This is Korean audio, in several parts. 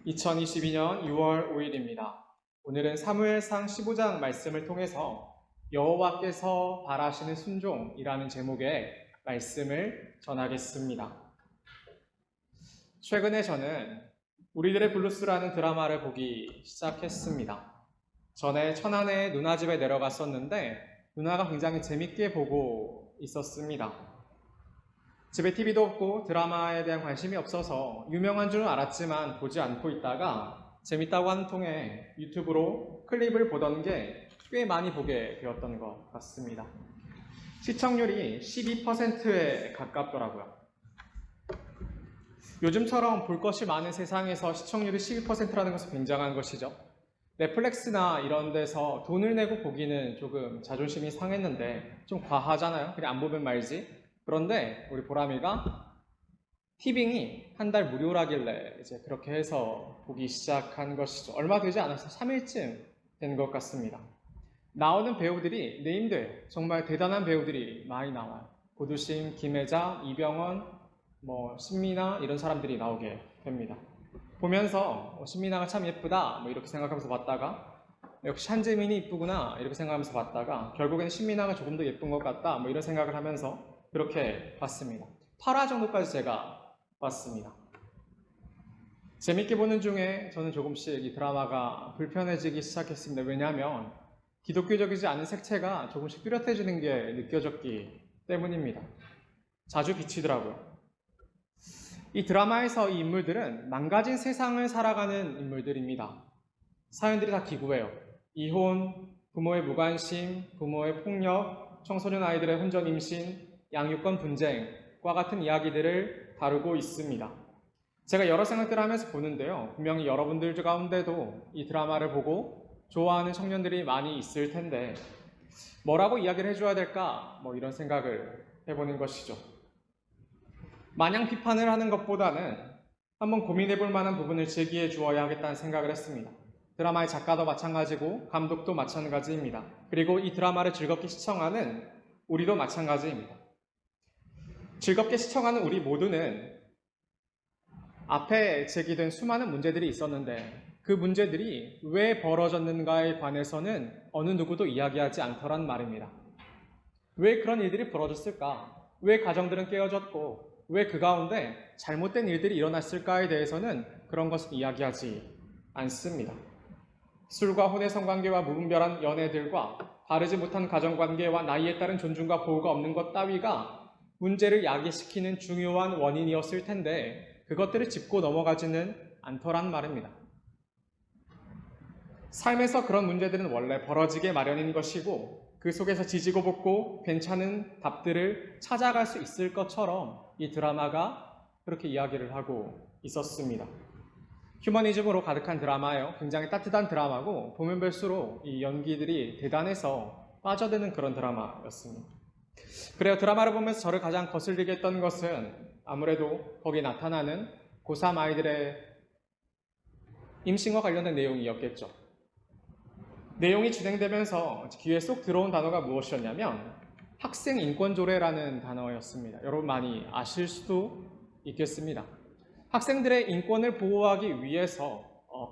2022년 6월 5일입니다. 오늘은 사무엘상 15장 말씀을 통해서 여호와께서 바라시는 순종이라는 제목의 말씀을 전하겠습니다. 최근에 저는 우리들의 블루스라는 드라마를 보기 시작했습니다. 전에 천안에 누나 집에 내려갔었는데 누나가 굉장히 재밌게 보고 있었습니다. 집에 TV도 없고 드라마에 대한 관심이 없어서 유명한 줄은 알았지만 보지 않고 있다가 재밌다고 한 통에 유튜브로 클립을 보던 게 꽤 많이 보게 되었던 것 같습니다. 시청률이 12%에 가깝더라고요. 요즘처럼 볼 것이 많은 세상에서 시청률이 12%라는 것은 굉장한 것이죠. 넷플릭스나 이런 데서 돈을 내고 보기는 조금 자존심이 상했는데 좀 과하잖아요. 그냥 안 보면 말지. 그런데 우리 보람이가 티빙이 한 달 무료라길래 이제 그렇게 해서 보기 시작한 것이죠. 얼마 되지 않아서 3일쯤 된 것 같습니다. 나오는 배우들이 네임들 정말 대단한 배우들이 많이 나와요. 고두심, 김혜자, 이병헌, 신미나 이런 사람들이 나오게 됩니다. 보면서 신미나가 참 예쁘다 이렇게 생각하면서 봤다가 역시 한재민이 이쁘구나 이렇게 생각하면서 봤다가 결국엔 신미나가 조금 더 예쁜 것 같다 이런 생각을 하면서 그렇게 봤습니다. 8화 정도까지 제가 봤습니다. 재밌게 보는 중에 저는 조금씩 이 드라마가 불편해지기 시작했습니다. 왜냐하면 기독교적이지 않은 색채가 조금씩 뚜렷해지는 게 느껴졌기 때문입니다. 자주 비치더라고요. 이 드라마에서 이 인물들은 망가진 세상을 살아가는 인물들입니다. 사연들이 다 기구해요. 이혼, 부모의 무관심, 부모의 폭력, 청소년 아이들의 혼전 임신, 양육권 분쟁과 같은 이야기들을 다루고 있습니다. 제가 여러 생각들을 하면서 보는데요. 분명히 여러분들 가운데도 이 드라마를 보고 좋아하는 청년들이 많이 있을 텐데 뭐라고 이야기를 해줘야 될까? 이런 생각을 해보는 것이죠. 마냥 비판을 하는 것보다는 한번 고민해볼 만한 부분을 제기해 주어야 하겠다는 생각을 했습니다. 드라마의 작가도 마찬가지고 감독도 마찬가지입니다. 그리고 이 드라마를 즐겁게 시청하는 우리도 마찬가지입니다. 즐겁게 시청하는 우리 모두는 앞에 제기된 수많은 문제들이 있었는데 그 문제들이 왜 벌어졌는가에 관해서는 어느 누구도 이야기하지 않더란 말입니다. 왜 그런 일들이 벌어졌을까? 왜 가정들은 깨어졌고 왜 그 가운데 잘못된 일들이 일어났을까에 대해서는 그런 것은 이야기하지 않습니다. 술과 혼의 성관계와 무분별한 연애들과 바르지 못한 가정관계와 나이에 따른 존중과 보호가 없는 것 따위가 문제를 야기시키는 중요한 원인이었을 텐데 그것들을 짚고 넘어가지는 않더란 말입니다. 삶에서 그런 문제들은 원래 벌어지게 마련인 것이고 그 속에서 지지고 볶고 괜찮은 답들을 찾아갈 수 있을 것처럼 이 드라마가 그렇게 이야기를 하고 있었습니다. 휴머니즘으로 가득한 드라마예요. 굉장히 따뜻한 드라마고 보면 볼수록 이 연기들이 대단해서 빠져드는 그런 드라마였습니다. 그래요. 드라마를 보면서 저를 가장 거슬리게 했던 것은 아무래도 거기 나타나는 고3 아이들의 임신과 관련된 내용이었겠죠. 내용이 진행되면서 귀에 쏙 들어온 단어가 무엇이었냐면 학생 인권조례라는 단어였습니다. 여러분 많이 아실 수도 있겠습니다. 학생들의 인권을 보호하기 위해서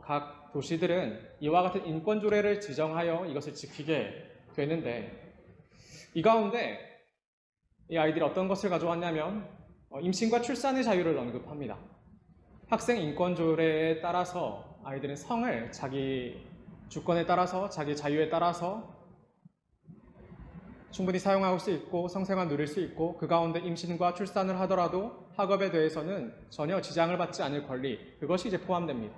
각 도시들은 이와 같은 인권조례를 지정하여 이것을 지키게 되는데 이 가운데 이 아이들이 어떤 것을 가져왔냐면 임신과 출산의 자유를 언급합니다. 학생 인권조례에 따라서 아이들은 성을 자기 주권에 따라서 자기 자유에 따라서 충분히 사용할 수 있고 성생활 누릴 수 있고 그 가운데 임신과 출산을 하더라도 학업에 대해서는 전혀 지장을 받지 않을 권리, 그것이 이제 포함됩니다.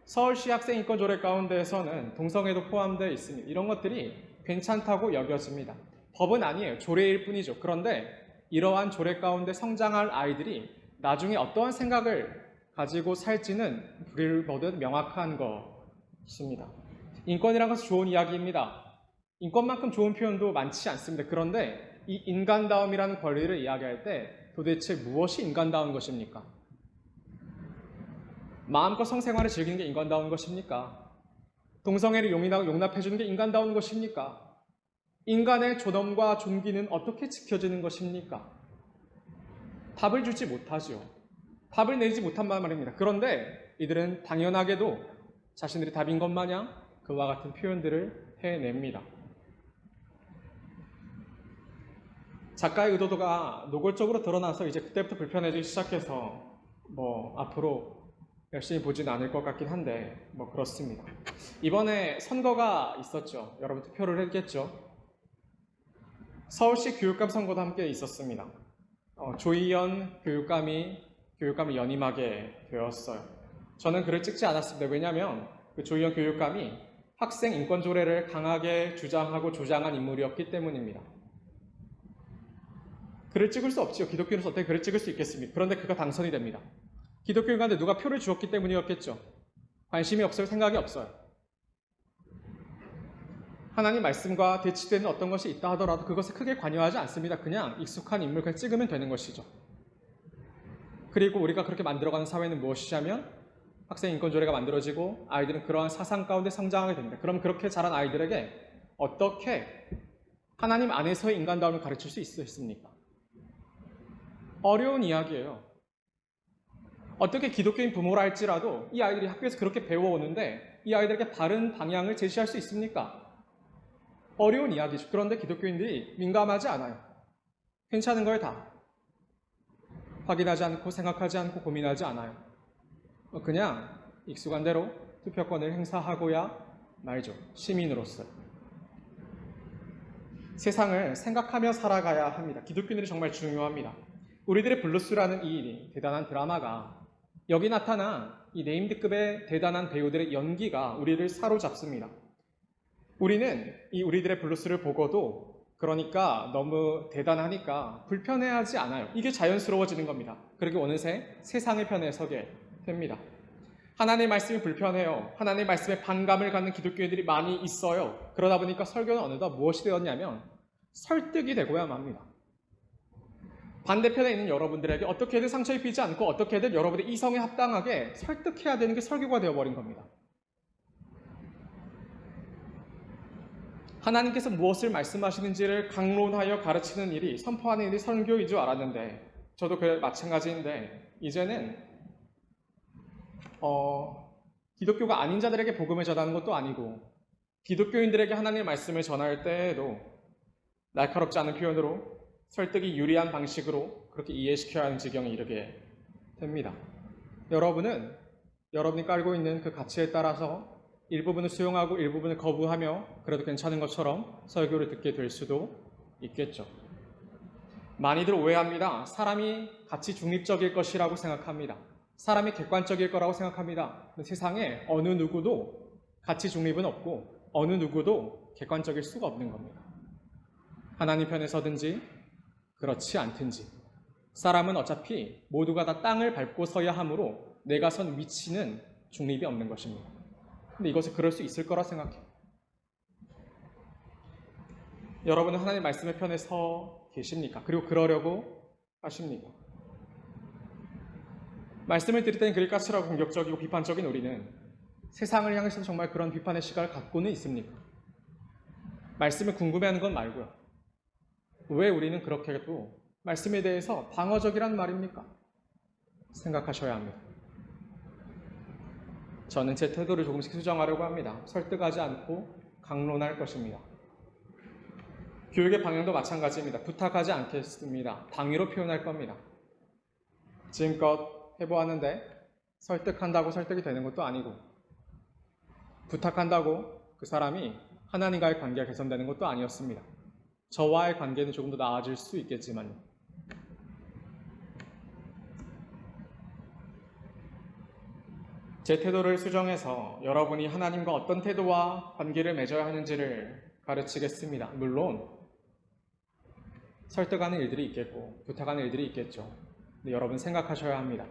서울시 학생인권조례 가운데에서는 동성애도 포함되어 있습니다. 이런 것들이 괜찮다고 여겨집니다. 법은 아니에요. 조례일 뿐이죠. 그런데 이러한 조례 가운데 성장할 아이들이 나중에 어떠한 생각을 가지고 살지는 불보듯 명확한 것입니다. 인권이란 것은 좋은 이야기입니다. 인권만큼 좋은 표현도 많지 않습니다. 그런데 이 인간다움이라는 권리를 이야기할 때 도대체 무엇이 인간다운 것입니까? 마음껏 성생활을 즐기는 게 인간다운 것입니까? 동성애를 용납해주는 게 인간다운 것입니까? 인간의 존엄과 존귀는 어떻게 지켜지는 것입니까? 답을 주지 못하죠. 답을 내지 못한 말입니다. 그런데 이들은 당연하게도 자신들이 답인 것 마냥 그와 같은 표현들을 해냅니다. 작가의 의도가 노골적으로 드러나서 이제 그때부터 불편해지기 시작해서 앞으로 열심히 보진 않을 것 같긴 한데 그렇습니다. 이번에 선거가 있었죠. 여러분 투표를 했겠죠. 서울시 교육감 선거도 함께 있었습니다. 조희연 교육감이 연임하게 되었어요. 저는 글을 찍지 않았습니다. 왜냐하면 그 조희연 교육감이 학생 인권 조례를 강하게 주장하고 조장한 인물이었기 때문입니다. 글을 찍을 수 없지요. 기독교인으로서 어떻게 글을 찍을 수 있겠습니까? 그런데 그가 당선이 됩니다. 기독교인한테 누가 표를 주었기 때문이었겠죠. 관심이 없어요. 생각이 없어요. 하나님 말씀과 대치되는 어떤 것이 있다 하더라도 그것에 크게 관여하지 않습니다. 그냥 익숙한 인물 그냥 찍으면 되는 것이죠. 그리고 우리가 그렇게 만들어가는 사회는 무엇이냐면 학생 인권조례가 만들어지고 아이들은 그러한 사상 가운데 성장하게 됩니다. 그럼 그렇게 자란 아이들에게 어떻게 하나님 안에서의 인간다움을 가르칠 수 있습니까? 어려운 이야기예요. 어떻게 기독교인 부모라 할지라도 이 아이들이 학교에서 그렇게 배워오는데 이 아이들에게 바른 방향을 제시할 수 있습니까? 어려운 이야기죠. 그런데 기독교인들이 민감하지 않아요. 괜찮은 걸 다 확인하지 않고 생각하지 않고 고민하지 않아요. 그냥 익숙한 대로 투표권을 행사하고야 말죠. 시민으로서. 세상을 생각하며 살아가야 합니다. 기독교인들이 정말 중요합니다. 우리들의 블루스라는 이 대단한 드라마가 여기 나타난 이 네임드급의 대단한 배우들의 연기가 우리를 사로잡습니다. 우리는 이 우리들의 블루스를 보고도 그러니까 너무 대단하니까 불편해하지 않아요. 이게 자연스러워지는 겁니다. 그리고 어느새 세상의 편에 서게 됩니다. 하나님의 말씀이 불편해요. 하나님의 말씀에 반감을 갖는 기독교인들이 많이 있어요. 그러다 보니까 설교는 어느덧 무엇이 되었냐면 설득이 되고야 합니다. 반대편에 있는 여러분들에게 어떻게든 상처 입히지 않고 어떻게든 여러분의 이성에 합당하게 설득해야 되는 게 설교가 되어버린 겁니다. 하나님께서 무엇을 말씀하시는지를 강론하여 가르치는 일이 선포하는 일이 선교인 줄 알았는데 저도 마찬가지인데 이제는 기독교가 아닌 자들에게 복음을 전하는 것도 아니고 기독교인들에게 하나님의 말씀을 전할 때에도 날카롭지 않은 표현으로 설득이 유리한 방식으로 그렇게 이해시켜야 하는 지경에 이르게 됩니다. 여러분이 깔고 있는 그 가치에 따라서 일부분을 수용하고 일부분을 거부하며 그래도 괜찮은 것처럼 설교를 듣게 될 수도 있겠죠. 많이들 오해합니다. 사람이 가치 중립적일 것이라고 생각합니다. 사람이 객관적일 거라고 생각합니다. 세상에 어느 누구도 가치 중립은 없고 어느 누구도 객관적일 수가 없는 겁니다. 하나님 편에 서든지 그렇지 않든지 사람은 어차피 모두가 다 땅을 밟고 서야 하므로 내가 선 위치는 중립이 없는 것입니다. 근데 이것을 그럴 수 있을 거라 생각해요. 여러분은 하나님 말씀의 편에 서 계십니까? 그리고 그러려고 하십니까? 말씀을 드릴 때는 그리 까칠하고 공격적이고 비판적인 우리는 세상을 향해서 정말 그런 비판의 시각을 갖고는 있습니까? 말씀을 궁금해하는 건 말고요. 왜 우리는 그렇게 또 말씀에 대해서 방어적이란 말입니까? 생각하셔야 합니다. 저는 제 태도를 조금씩 수정하려고 합니다. 설득하지 않고 강론할 것입니다. 교육의 방향도 마찬가지입니다. 부탁하지 않겠습니다. 당위로 표현할 겁니다. 지금껏 해보았는데 설득한다고 설득이 되는 것도 아니고 부탁한다고 그 사람이 하나님과의 관계가 개선되는 것도 아니었습니다. 저와의 관계는 조금 더 나아질 수 있겠지만 제 태도를 수정해서 여러분이 하나님과 어떤 태도와 관계를 맺어야 하는지를 가르치겠습니다. 물론 설득하는 일들이 있겠고 부탁하는 일들이 있겠죠. 근데 여러분 생각하셔야 합니다.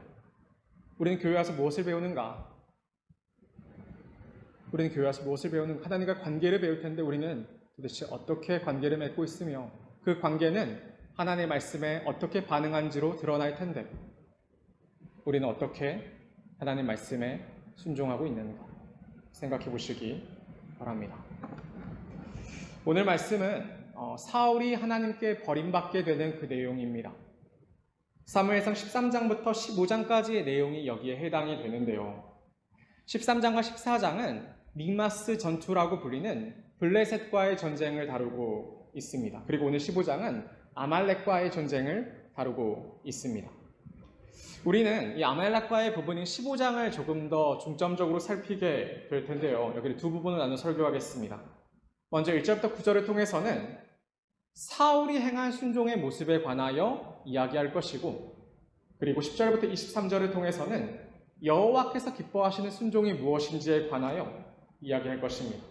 우리는 교회 와서 무엇을 배우는가? 하나님과 관계를 배울 텐데 우리는 도대체 어떻게 관계를 맺고 있으며 그 관계는 하나님의 말씀에 어떻게 반응한지로 드러날 텐데 우리는 어떻게 하나님 말씀에 순종하고 있는가 생각해 보시기 바랍니다. 오늘 말씀은 사울이 하나님께 버림받게 되는 그 내용입니다. 사무엘상 13장부터 15장까지의 내용이 여기에 해당이 되는데요. 13장과 14장은 믹마스 전투라고 불리는 블레셋과의 전쟁을 다루고 있습니다. 그리고 오늘 15장은 아말렉과의 전쟁을 다루고 있습니다. 우리는 이 아말렉과의 부분인 15장을 조금 더 중점적으로 살피게 될 텐데요. 여기를 두 부분을 나눠 설교하겠습니다. 먼저 1절부터 9절을 통해서는 사울이 행한 순종의 모습에 관하여 이야기할 것이고, 그리고 10절부터 23절을 통해서는 여호와께서 기뻐하시는 순종이 무엇인지에 관하여 이야기할 것입니다.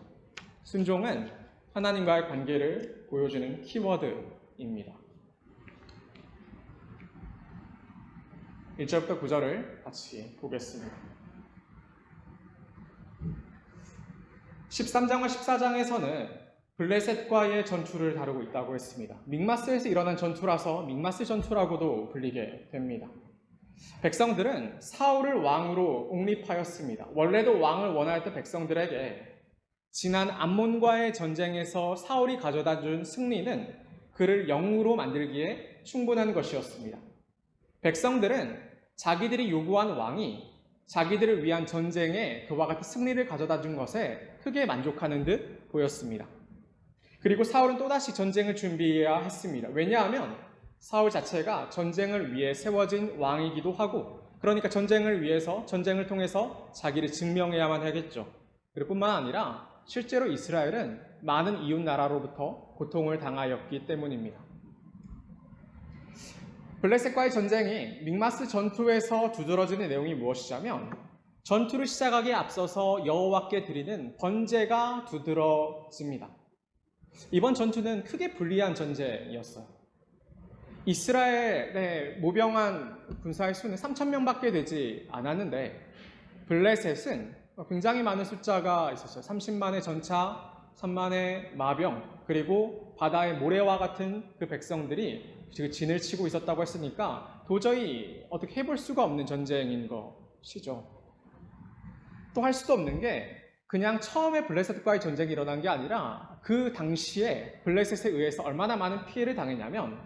순종은 하나님과의 관계를 보여주는 키워드입니다. 1절부터 9절을 같이 보겠습니다. 13장과 14장에서는 블레셋과의 전투를 다루고 있다고 했습니다. 믹마스에서 일어난 전투라서 믹마스 전투라고도 불리게 됩니다. 백성들은 사울을 왕으로 옹립하였습니다. 원래도 왕을 원하였던 백성들에게 지난 암몬과의 전쟁에서 사울이 가져다 준 승리는 그를 영으로 만들기에 충분한 것이었습니다. 백성들은 자기들이 요구한 왕이 자기들을 위한 전쟁에 그와 같은 승리를 가져다 준 것에 크게 만족하는 듯 보였습니다. 그리고 사울은 또다시 전쟁을 준비해야 했습니다. 왜냐하면 사울 자체가 전쟁을 위해 세워진 왕이기도 하고, 그러니까 전쟁을 위해서, 전쟁을 통해서 자기를 증명해야만 하겠죠. 그리고 뿐만 아니라 실제로 이스라엘은 많은 이웃 나라로부터 고통을 당하였기 때문입니다. 블레셋과의 전쟁이 믹마스 전투에서 두드러지는 내용이 무엇이냐면, 전투를 시작하기에 앞서서 여호와께 드리는 번제가 두드러집니다. 이번 전투는 크게 불리한 전쟁이었어요. 이스라엘의 모병한 군사의 수는 3,000명밖에 되지 않았는데, 블레셋은 굉장히 많은 숫자가 있었어요. 30만의 전차, 3만의 마병, 그리고 바다의 모래와 같은 그 백성들이 지금 진을 치고 있었다고 했으니까 도저히 어떻게 해볼 수가 없는 전쟁인 것이죠. 또 할 수도 없는 게, 그냥 처음에 블레셋과의 전쟁이 일어난 게 아니라 그 당시에 블레셋에 의해서 얼마나 많은 피해를 당했냐면,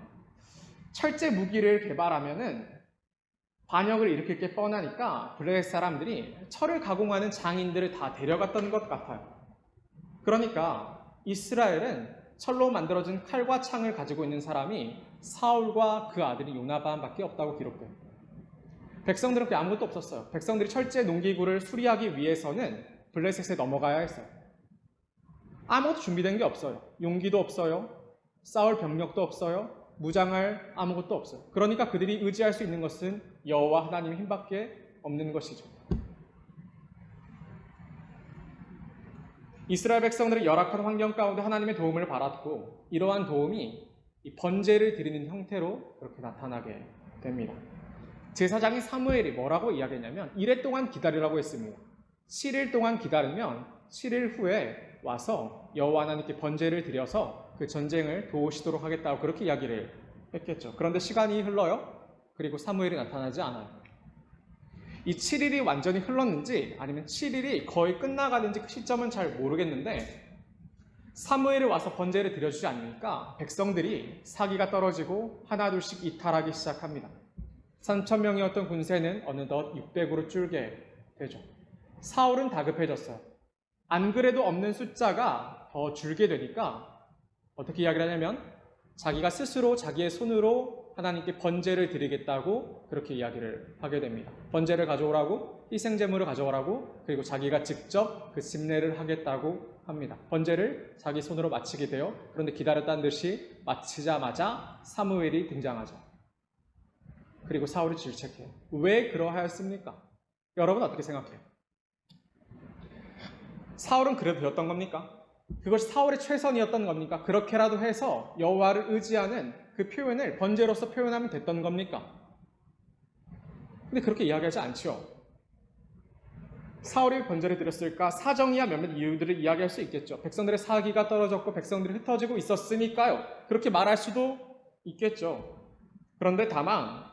철제 무기를 개발하면은 반역을 일으킬 게 뻔하니까 블레셋 사람들이 철을 가공하는 장인들을 다 데려갔던 것 같아요. 그러니까 이스라엘은 철로 만들어진 칼과 창을 가지고 있는 사람이 사울과 그 아들이 요나단밖에 없다고 기록돼요. 백성들은 그게 아무것도 없었어요. 백성들이 철제 농기구를 수리하기 위해서는 블레셋에 넘어가야 했어요. 아무것도 준비된 게 없어요. 용기도 없어요. 싸울 병력도 없어요. 무장할 아무것도 없어요. 그러니까 그들이 의지할 수 있는 것은 여호와 하나님의 힘밖에 없는 것이죠. 이스라엘 백성들은 열악한 환경 가운데 하나님의 도움을 받았고, 이러한 도움이 이 번제를 드리는 형태로 그렇게 나타나게 됩니다. 제사장인 사무엘이 뭐라고 이야기했냐면, 이래 동안 기다리라고 했습니다. 7일 동안 기다리면 7일 후에 와서 여호와 하나님께 번제를 드려서 그 전쟁을 도우시도록 하겠다고 그렇게 이야기를 했겠죠. 그런데 시간이 흘러요. 그리고 사무엘이 나타나지 않아요. 이 7일이 완전히 흘렀는지 아니면 7일이 거의 끝나가는지 그 시점은 잘 모르겠는데, 사무엘이 와서 번제를 드려주지 않으니까 백성들이 사기가 떨어지고 하나둘씩 이탈하기 시작합니다. 3,000명이었던 군세는 어느덧 600으로 줄게 되죠. 사울은 다급해졌어요. 안 그래도 없는 숫자가 더 줄게 되니까 어떻게 이야기를 하냐면, 자기가 스스로 자기의 손으로 하나님께 번제를 드리겠다고 그렇게 이야기를 하게 됩니다. 번제를 가져오라고, 희생제물을 가져오라고, 그리고 자기가 직접 그 집례를 하겠다고 합니다. 번제를 자기 손으로 마치게 돼요. 그런데 기다렸다는 듯이 마치자마자 사무엘이 등장하죠. 그리고 사울이 질책해요. 왜 그러하였습니까? 여러분 어떻게 생각해요? 사울은 그래도 되었던 겁니까? 그것이 사울의 최선이었던 겁니까? 그렇게라도 해서 여호와를 의지하는 그 표현을 번제로서 표현하면 됐던 겁니까? 근데 그렇게 이야기하지 않죠. 사울이 번제를 드렸을까? 사정이야 몇몇 이유들을 이야기할 수 있겠죠. 백성들의 사기가 떨어졌고 백성들이 흩어지고 있었으니까요. 그렇게 말할 수도 있겠죠. 그런데 다만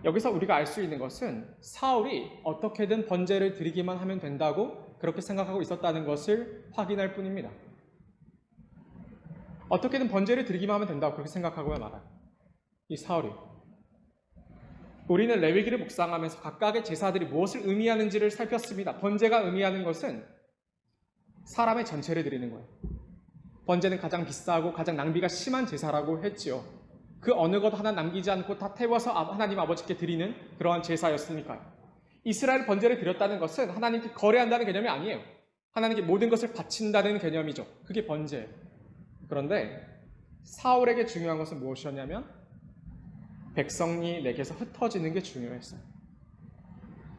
여기서 우리가 알 수 있는 것은 사울이 어떻게든 번제를 드리기만 하면 된다고 그렇게 생각하고 있었다는 것을 확인할 뿐입니다. 어떻게든 번제를 드리기만 하면 된다고 그렇게 생각하고야 말아요. 이 사울이. 우리는 레위기를 묵상하면서 각각의 제사들이 무엇을 의미하는지를 살폈습니다. 번제가 의미하는 것은 사람의 전체를 드리는 거예요. 번제는 가장 비싸고 가장 낭비가 심한 제사라고 했지요. 그 어느 것 하나 남기지 않고 다 태워서 하나님 아버지께 드리는 그러한 제사였으니까요. 이스라엘 번제를 드렸다는 것은 하나님께 거래한다는 개념이 아니에요. 하나님께 모든 것을 바친다는 개념이죠. 그게 번제예요. 그런데 사울에게 중요한 것은 무엇이었냐면 백성이 내게서 흩어지는 게 중요했어요.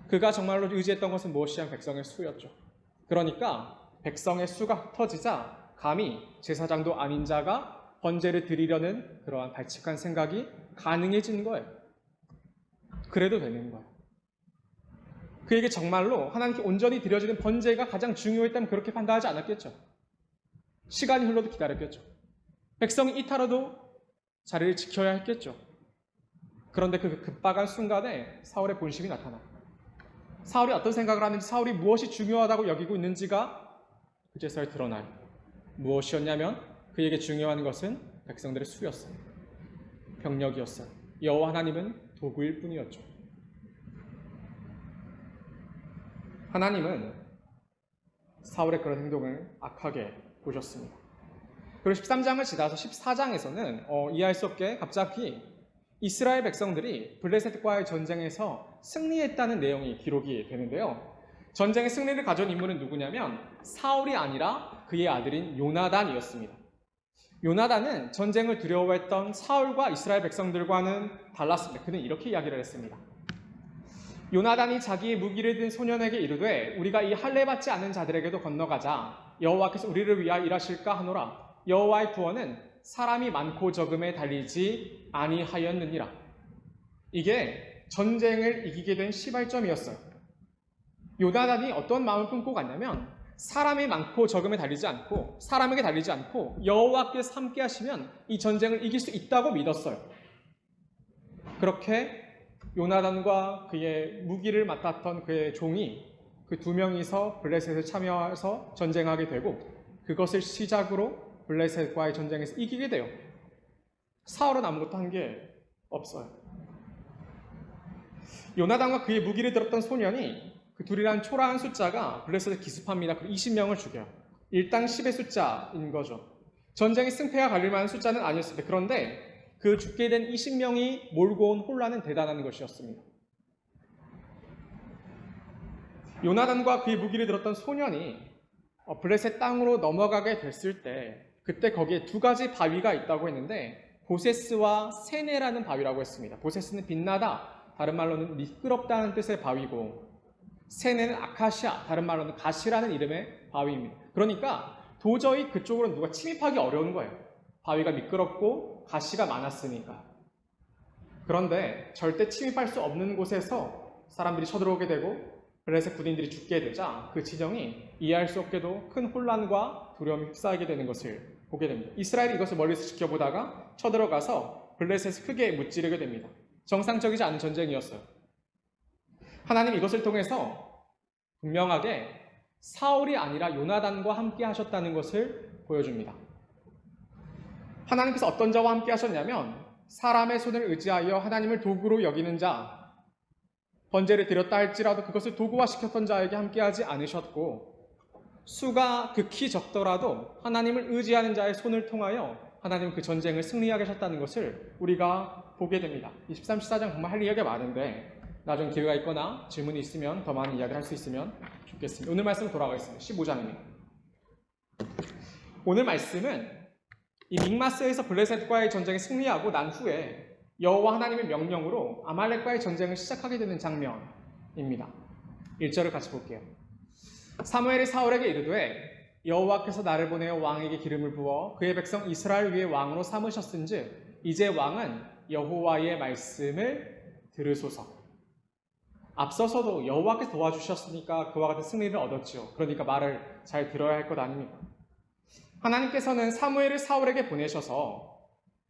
그가 정말로 의지했던 것은 무엇이냐면 백성의 수였죠. 그러니까 백성의 수가 흩어지자 감히 제사장도 아닌 자가 번제를 드리려는 그러한 발칙한 생각이 가능해진 거예요. 그래도 되는 거예요. 그에게 정말로 하나님께 온전히 드려지는 번제가 가장 중요했다면 그렇게 판단하지 않았겠죠. 시간이 흘러도 기다렸겠죠. 백성이 이탈해도 자리를 지켜야 했겠죠. 그런데 그 급박한 순간에 사울의 본심이 나타나요. 사울이 어떤 생각을 하는지, 사울이 무엇이 중요하다고 여기고 있는지가 그제서야 드러나요. 무엇이었냐면 그에게 중요한 것은 백성들의 수였어요. 병력이었어요. 여호와 하나님은 도구일 뿐이었죠. 하나님은 사울의 그런 행동을 악하게 보셨습니다. 그리고 13장을 지나서 14장에서는 이해할 수 없게 갑자기 이스라엘 백성들이 블레셋과의 전쟁에서 승리했다는 내용이 기록이 되는데요. 전쟁의 승리를 가져온 인물은 누구냐면 사울이 아니라 그의 아들인 요나단이었습니다. 요나단은 전쟁을 두려워했던 사울과 이스라엘 백성들과는 달랐습니다. 그는 이렇게 이야기를 했습니다. 요나단이 자기의 무기를 든 소년에게 이르되 우리가 이 할례 받지 않는 자들에게도 건너가자. 여호와께서 우리를 위하여 일하실까 하노라. 여호와의 구원은 사람이 많고 적음에 달리지 아니하였느니라. 이게 전쟁을 이기게 된 시발점이었어요. 요나단이 어떤 마음을 품고 갔냐면 사람이 많고 적음에 달리지 않고 사람에게 달리지 않고 여호와께서 함께 하시면 이 전쟁을 이길 수 있다고 믿었어요. 그렇게 요나단과 그의 무기를 맡았던 그의 종이 그 두 명이서 블레셋에 참여해서 전쟁하게 되고 그것을 시작으로 블레셋과의 전쟁에서 이기게 돼요. 사울은 아무것도 한 게 없어요. 요나단과 그의 무기를 들었던 소년이 그 둘이란 초라한 숫자가 블레셋을 기습합니다. 그 20명을 죽여요. 일당 10의 숫자인 거죠. 전쟁의 승패가 갈릴 만한 숫자는 아니었습니다. 그런데 그 죽게 된 20명이 몰고 온 혼란은 대단한 것이었습니다. 요나단과 그의 무기를 들었던 소년이 블레셋 땅으로 넘어가게 됐을 때 그때 거기에 두 가지 바위가 있다고 했는데 보세스와 세네라는 바위라고 했습니다. 보세스는 빛나다, 다른 말로는 미끄럽다는 뜻의 바위고 세네는 아카시아, 다른 말로는 가시라는 이름의 바위입니다. 그러니까 도저히 그쪽으로 누가 침입하기 어려운 거예요. 바위가 미끄럽고 가시가 많았으니까. 그런데 절대 침입할 수 없는 곳에서 사람들이 쳐들어오게 되고 블레셋 군인들이 죽게 되자 그 지정이 이해할 수 없게도 큰 혼란과 두려움이 휩싸이게 되는 것을 보게 됩니다. 이스라엘이 이것을 멀리서 지켜보다가 쳐들어가서 블레셋을 크게 무찌르게 됩니다. 정상적이지 않은 전쟁이었어요. 하나님 이것을 통해서 분명하게 사울이 아니라 요나단과 함께 하셨다는 것을 보여줍니다. 하나님께서 어떤 자와 함께 하셨냐면 사람의 손을 의지하여 하나님을 도구로 여기는 자, 번제를 드렸다 할지라도 그것을 도구화시켰던 자에게 함께하지 않으셨고 수가 극히 적더라도 하나님을 의지하는 자의 손을 통하여 하나님은 그 전쟁을 승리하게 하셨다는 것을 우리가 보게 됩니다. 23, 14장 정말 할 이야기가 많은데 나중에 기회가 있거나 질문이 있으면 더 많은 이야기를 할 수 있으면 좋겠습니다. 오늘 말씀 돌아가겠습니다. 15장입니다. 오늘 말씀은 이 믹마스에서 블레셋과의 전쟁에 승리하고 난 후에 여호와 하나님의 명령으로 아말렉과의 전쟁을 시작하게 되는 장면입니다. 1절을 같이 볼게요. 사무엘이 사울에게 이르되 여호와께서 나를 보내어 왕에게 기름을 부어 그의 백성 이스라엘 위에 왕으로 삼으셨은즉 이제 왕은 여호와의 말씀을 들으소서. 앞서서도 여호와께서 도와주셨으니까 그와 같은 승리를 얻었지요. 그러니까 말을 잘 들어야 할 것 아닙니까? 하나님께서는 사무엘을 사울에게 보내셔서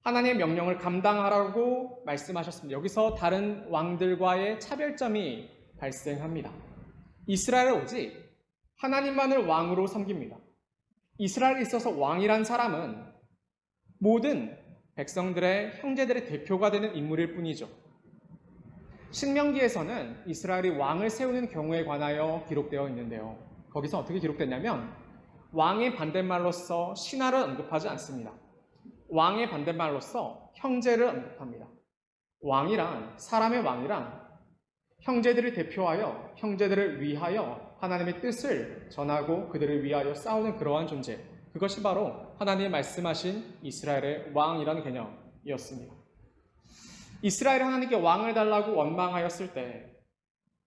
하나님의 명령을 감당하라고 말씀하셨습니다. 여기서 다른 왕들과의 차별점이 발생합니다. 이스라엘은 오직 하나님만을 왕으로 섬깁니다. 이스라엘에 있어서 왕이란 사람은 모든 백성들의 형제들의 대표가 되는 인물일 뿐이죠. 신명기에서는 이스라엘이 왕을 세우는 경우에 관하여 기록되어 있는데요. 거기서 어떻게 기록됐냐면 왕의 반대말로서 신하를 언급하지 않습니다. 왕의 반대말로서 형제를 언급합니다. 왕이란, 사람의 왕이란 형제들을 대표하여 형제들을 위하여 하나님의 뜻을 전하고 그들을 위하여 싸우는 그러한 존재, 그것이 바로 하나님이 말씀하신 이스라엘의 왕이라는 개념이었습니다. 이스라엘이 하나님께 왕을 달라고 원망하였을 때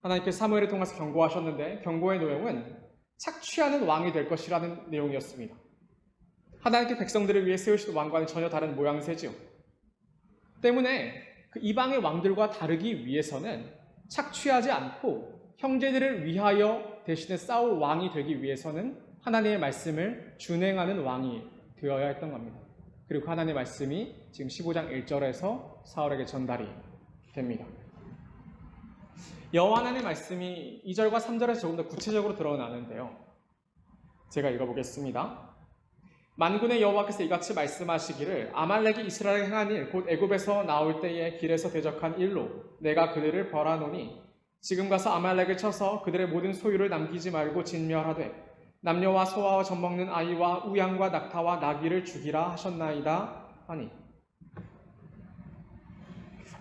하나님께서 사무엘을 통해서 경고하셨는데 경고의 내용은 착취하는 왕이 될 것이라는 내용이었습니다. 하나님께 백성들을 위해 세우신 왕과는 전혀 다른 모양새지요. 때문에 그 이방의 왕들과 다르기 위해서는 착취하지 않고 형제들을 위하여 대신에 싸울 왕이 되기 위해서는 하나님의 말씀을 준행하는 왕이 되어야 했던 겁니다. 그리고 하나님의 말씀이 지금 15장 1절에서 사울에게 전달이 됩니다. 여호와 하나님의 말씀이 2절과 3절에서 조금 더 구체적으로 드러나는데요. 제가 읽어보겠습니다. 만군의 여호와께서 이같이 말씀하시기를 아말렉이 이스라엘에 행한 일 곧 애굽에서 나올 때에 길에서 대적한 일로 내가 그들을 벌하노니 지금 가서 아말렉을 쳐서 그들의 모든 소유를 남기지 말고 진멸하되 남녀와 소아와 젖먹는 아이와 우양과 낙타와 나귀를 죽이라 하셨나이다 하니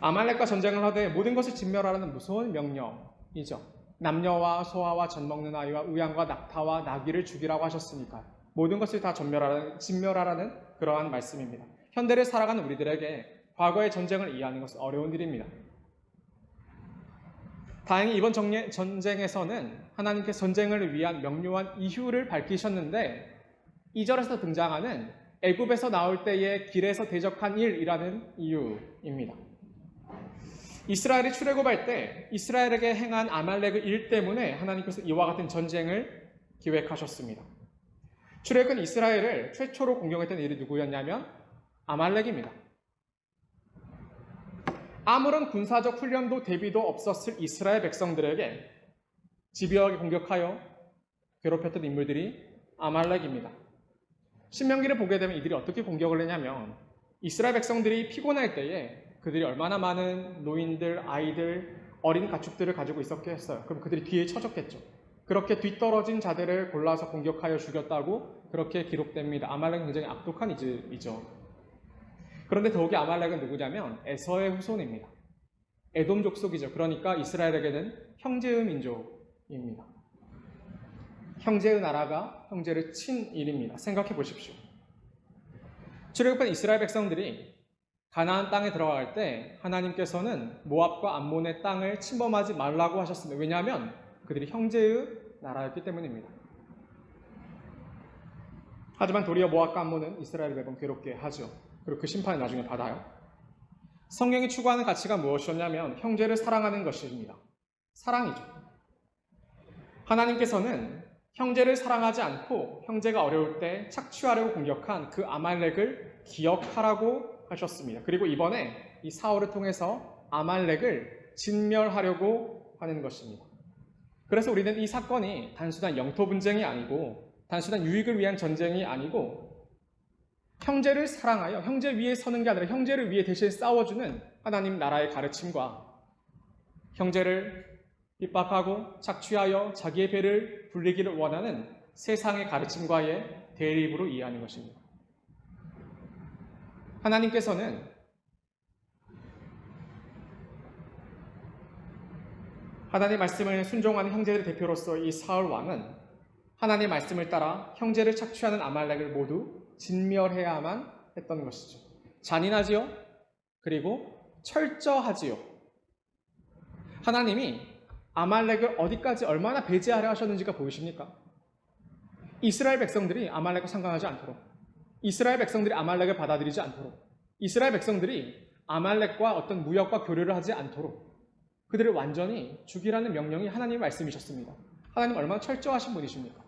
아말렉과 전쟁을 하되 모든 것을 진멸하라는 무서운 명령이죠. 남녀와 소아와 젖먹는 아이와 우양과 낙타와 나귀를 죽이라고 하셨으니까 모든 것을 다 진멸하라는 그러한 말씀입니다. 현대를 살아가는 우리들에게 과거의 전쟁을 이해하는 것은 어려운 일입니다. 다행히 이번 전쟁에서는 하나님께서 전쟁을 위한 명료한 이유를 밝히셨는데 2절에서 등장하는 애굽에서 나올 때에 길에서 대적한 일이라는 이유입니다. 이스라엘이 출애굽할 때 이스라엘에게 행한 아말렉의 일 때문에 하나님께서 이와 같은 전쟁을 기획하셨습니다. 출애굽은 이스라엘을 최초로 공격했던 일이 누구였냐면 아말렉입니다. 아무런 군사적 훈련도 대비도 없었을 이스라엘 백성들에게 집요하게 공격하여 괴롭혔던 인물들이 아말렉입니다. 신명기를 보게 되면 이들이 어떻게 공격을 했냐면 이스라엘 백성들이 피곤할 때에 그들이 얼마나 많은 노인들, 아이들, 어린 가축들을 가지고 있었겠어요. 그럼 그들이 뒤에 쳐졌겠죠. 그렇게 뒤떨어진 자들을 골라서 공격하여 죽였다고 그렇게 기록됩니다. 아말렉은 굉장히 악독한 이즈이죠. 그런데 더욱이 아말렉은 누구냐면 에서의 후손입니다. 에돔 족속이죠. 그러니까 이스라엘에게는 형제의 민족입니다. 형제의 나라가 형제를 친 일입니다. 생각해 보십시오. 출애굽한 이스라엘 백성들이 가나안 땅에 들어갈 때 하나님께서는 모압과 암몬의 땅을 침범하지 말라고 하셨습니다. 왜냐하면 그들이 형제의 나라였기 때문입니다. 하지만 도리어 모압과 암몬은 이스라엘을 매번 괴롭게 하죠. 그리고 그 심판을 나중에 받아요. 성경이 추구하는 가치가 무엇이었냐면 형제를 사랑하는 것입니다. 사랑이죠. 하나님께서는 형제를 사랑하지 않고 형제가 어려울 때 착취하려고 공격한 그 아말렉을 기억하라고 하셨습니다. 그리고 이번에 이 사울을 통해서 아말렉을 진멸하려고 하는 것입니다. 그래서 우리는 이 사건이 단순한 영토 분쟁이 아니고 단순한 유익을 위한 전쟁이 아니고 형제를 사랑하여 형제 위에 서는 게 아니라 형제를 위해 대신 싸워주는 하나님 나라의 가르침과 형제를 핍박하고 착취하여 자기의 배를 불리기를 원하는 세상의 가르침과의 대립으로 이해하는 것입니다. 하나님께서는 하나님의 말씀을 순종하는 형제들의 대표로서 이 사울 왕은 하나님의 말씀을 따라 형제를 착취하는 아말렉을 모두 진멸해야만 했던 것이죠. 잔인하지요. 그리고 철저하지요. 하나님이 아말렉을 어디까지 얼마나 배제하려 하셨는지가 보이십니까? 이스라엘 백성들이 아말렉과 상관하지 않도록, 이스라엘 백성들이 아말렉을 받아들이지 않도록, 이스라엘 백성들이 아말렉과 어떤 무역과 교류를 하지 않도록 그들을 완전히 죽이라는 명령이 하나님의 말씀이셨습니다. 하나님 얼마나 철저하신 분이십니까?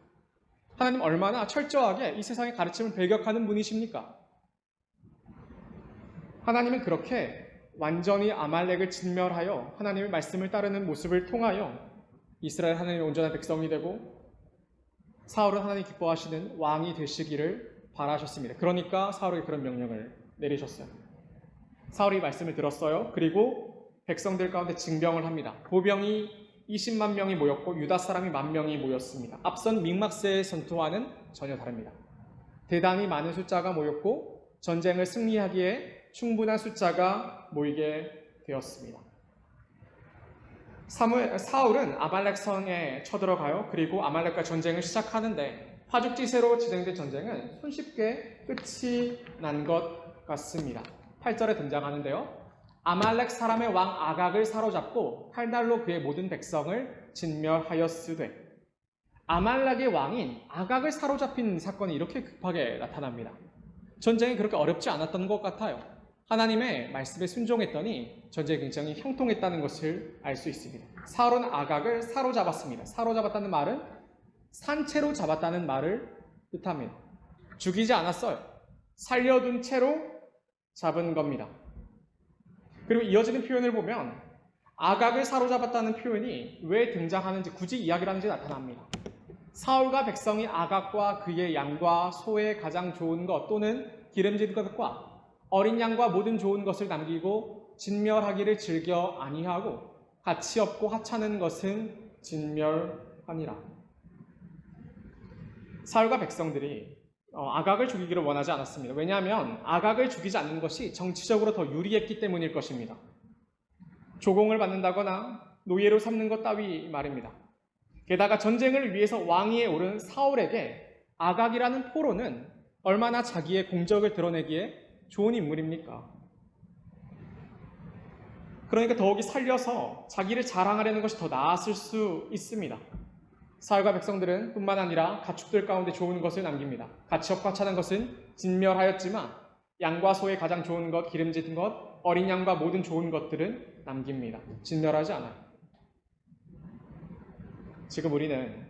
하나님 얼마나 철저하게 이 세상의 가르침을 배격하는 분이십니까? 하나님은 그렇게 완전히 아말렉을 진멸하여 하나님의 말씀을 따르는 모습을 통하여 이스라엘 하나님의 온전한 백성이 되고 사울은 하나님 기뻐하시는 왕이 되시기를 바라셨습니다. 그러니까 사울에게 그런 명령을 내리셨어요. 사울이 말씀을 들었어요. 그리고 백성들 가운데 징병을 합니다. 보병이 20만 명이 모였고 유다 사람이 10,000명이 모였습니다. 앞선 믹막스의 전투와는 전혀 다릅니다. 대단히 많은 숫자가 모였고 전쟁을 승리하기에 충분한 숫자가 모이게 되었습니다. 사울은 아말렉 성에 쳐들어가요. 그리고 아말렉과 전쟁을 시작하는데 파죽지세로 진행된 전쟁은 손쉽게 끝이 난 것 같습니다. 8절에 등장하는데요. 아말렉 사람의 왕 아각을 사로잡고 8달로 그의 모든 백성을 진멸하였으되, 아말렉의 왕인 아각을 사로잡힌 사건이 이렇게 급하게 나타납니다. 전쟁이 그렇게 어렵지 않았던 것 같아요. 하나님의 말씀에 순종했더니 전쟁이 굉장히 형통했다는 것을 알 수 있습니다. 사울은 아각을 사로잡았습니다. 사로잡았다는 말은 산채로 잡았다는 말을 뜻합니다. 죽이지 않았어요. 살려둔 채로 잡은 겁니다. 그리고 이어지는 표현을 보면 아각을 사로잡았다는 표현이 왜 등장하는지, 굳이 이야기를 하는지 나타납니다. 사울과 백성이 아각과 그의 양과 소의 가장 좋은 것 또는 기름진 것과 어린 양과 모든 좋은 것을 남기고 진멸하기를 즐겨 아니하고 가치 없고 하찮은 것은 진멸하니라. 사울과 백성들이 아각을 죽이기를 원하지 않았습니다. 왜냐하면 아각을 죽이지 않는 것이 정치적으로 더 유리했기 때문일 것입니다. 조공을 받는다거나 노예로 삼는 것 따위 말입니다. 게다가 전쟁을 위해서 왕위에 오른 사울에게 아각이라는 포로는 얼마나 자기의 공적을 드러내기에 좋은 인물입니까? 그러니까 더욱이 살려서 자기를 자랑하려는 것이 더 나았을 수 있습니다. 사울과 백성들은 뿐만 아니라 가축들 가운데 좋은 것을 남깁니다. 가치 없고 하찮은 것은 진멸하였지만 양과 소의 가장 좋은 것, 기름진 것, 어린 양과 모든 좋은 것들은 남깁니다. 진멸하지 않아요. 지금 우리는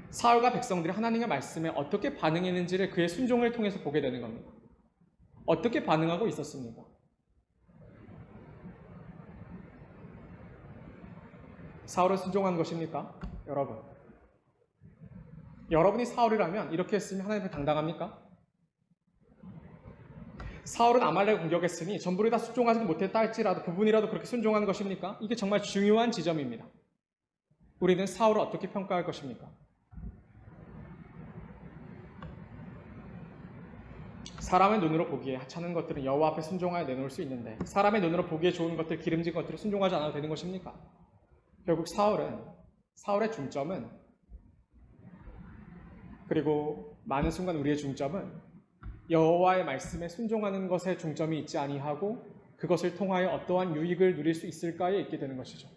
사울과 백성들이 하나님의 말씀에 어떻게 반응했는지를 그의 순종을 통해서 보게 되는 겁니다. 어떻게 반응하고 있었습니까? 사울을 순종한 것입니까? 여러분이 사울이라면 이렇게 했으면 하나님 앞에 당당합니까? 사울은 아말렉을 공격했으니 전부를 다 순종하지 못했다 할지라도 부분이라도 그렇게 순종한 것입니까? 이게 정말 중요한 지점입니다. 우리는 사울을 어떻게 평가할 것입니까? 사람의 눈으로 보기에 하찮은 것들은 여호와 앞에 순종하여 내놓을 수 있는데 사람의 눈으로 보기에 좋은 것들, 기름진 것들을 순종하지 않아도 되는 것입니까? 결국 사울의 중점은, 그리고 많은 순간 우리의 중점은 여호와의 말씀에 순종하는 것에 중점이 있지 아니하고 그것을 통하여 어떠한 유익을 누릴 수 있을까에 있게 되는 것이죠.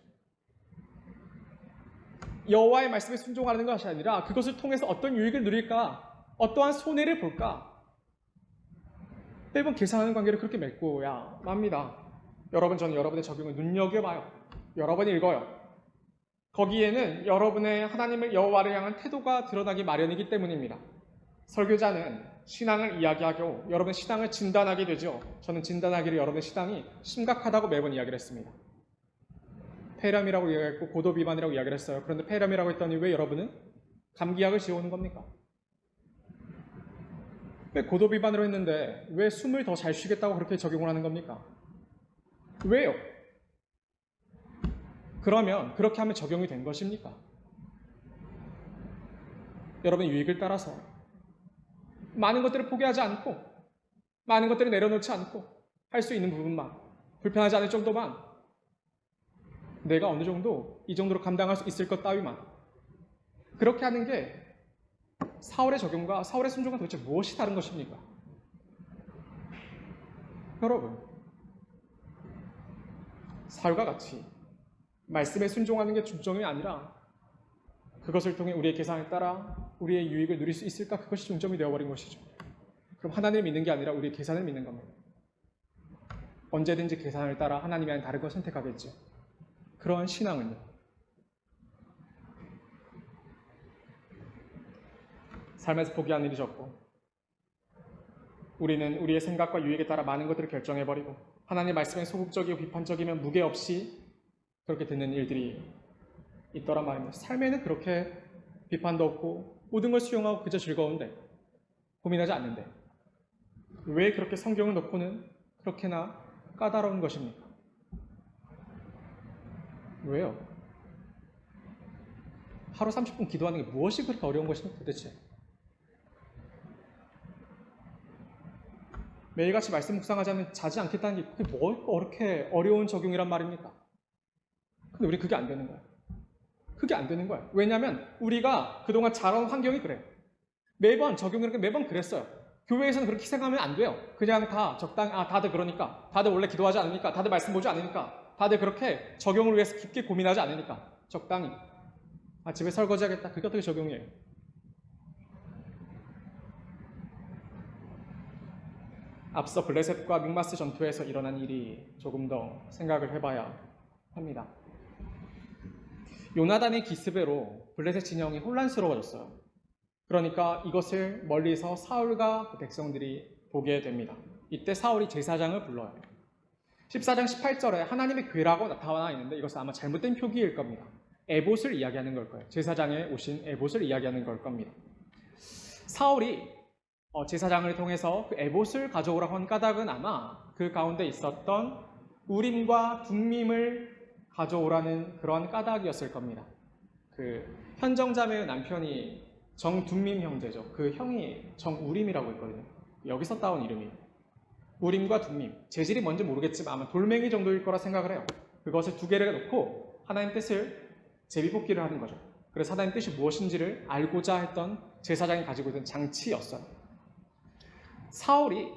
여호와의 말씀에 순종하는 것이 아니라 그것을 통해서 어떤 유익을 누릴까, 어떠한 손해를 볼까, 매번 계산하는 관계를 그렇게 맺고야 맙니다. 저는 여러분의 적용을 눈여겨봐요. 여러 번 읽어요. 거기에는 여러분의 하나님을, 여호와를 향한 태도가 드러나기 마련이기 때문입니다. 설교자는 신앙을 이야기하고 여러분의 신앙을 진단하게 되죠. 저는 진단하기를 여러분의 신앙이 심각하다고 매번 이야기를 했습니다. 폐렴이라고 이야기했고 고도 비만이라고 이야기를 했어요. 그런데 폐렴이라고 했더니 왜 여러분은 감기약을 지어오는 겁니까? 왜 고도 비만으로 했는데 왜 숨을 더 잘 쉬겠다고 그렇게 적용을 하는 겁니까? 왜요? 그러면 그렇게 하면 적용이 된 것입니까? 여러분의 유익을 따라서 많은 것들을 포기하지 않고 많은 것들을 내려놓지 않고 할 수 있는 부분만, 불편하지 않을 정도만, 내가 어느 정도 이 정도로 감당할 수 있을 것 따위만, 그렇게 하는 게 사울의 적용과 사울의 순종과 도대체 무엇이 다른 것입니까? 여러분, 사울과 같이 말씀에 순종하는 게 중점이 아니라 그것을 통해 우리의 계산을 따라 우리의 유익을 누릴 수 있을까? 그것이 중점이 되어버린 것이죠. 그럼 하나님을 믿는 게 아니라 우리의 계산을 믿는 겁니다. 언제든지 계산을 따라 하나님이 아닌 다른 걸 선택하겠죠. 그러한 신앙은요, 삶에서 포기하는 일이 적고 우리는 우리의 생각과 유익에 따라 많은 것들을 결정해버리고 하나님의 말씀에 소극적이고 비판적이면 무게 없이 그렇게 듣는 일들이 있더란 말입니다. 삶에는 그렇게 비판도 없고 모든 걸 수용하고 그저 즐거운데 고민하지 않는데 왜 그렇게 성경을 놓고는 그렇게나 까다로운 것입니까? 왜요? 하루 30분 기도하는 게 무엇이 그렇게 어려운 것입니까 도대체? 매일같이 말씀 묵상하자면 자지 않겠다는 게 그게 뭐 그렇게 어려운 적용이란 말입니까? 근데 우리 그게 안 되는 거야. 그게 안 되는 거야. 왜냐하면 우리가 그동안 자라온 환경이 그래. 매번 적용을 매번 그랬어요. 교회에서는 그렇게 생각하면 안 돼요. 그냥 다 적당히 다들 그러니까 다들 원래 기도하지 않으니까 다들 말씀 보지 않으니까 다들 그렇게 적용을 위해서 깊게 고민하지 않으니까 적당히 집에 설거지하겠다. 그게 어떻게 적용이에요? 앞서 블레셋과 믹마스 전투에서 일어난 일이 조금 더 생각을 해봐야 합니다. 요나단의 기습으로 블레셋 진영이 혼란스러워졌어요. 그러니까 이것을 멀리서 사울과 그 백성들이 보게 됩니다. 이때 사울이 제사장을 불러요. 14장 18절에 하나님의 괴라고 나타나 있는데 이것은 아마 잘못된 표기일 겁니다. 에봇을 이야기하는 걸 거예요. 제사장에 오신 에봇을 이야기하는 걸 겁니다. 사울이 제사장을 통해서 그 에봇을 가져오라고 한 까닭은 아마 그 가운데 있었던 우림과 둠밈을 가져오라는 그런 까닭이었을 겁니다. 그 현정자매의 남편이 정둠밈 형제죠. 그 형이 정우림이라고 했거든요. 여기서 따온 이름이에요. 우림과 둠밈. 재질이 뭔지 모르겠지만 아마 돌멩이 정도일 거라 생각을 해요. 그것을 두 개를 놓고 하나님 뜻을 제비뽑기를 하는 거죠. 그래서 하나님 뜻이 무엇인지를 알고자 했던 제사장이 가지고 있던 장치였어요. 사울이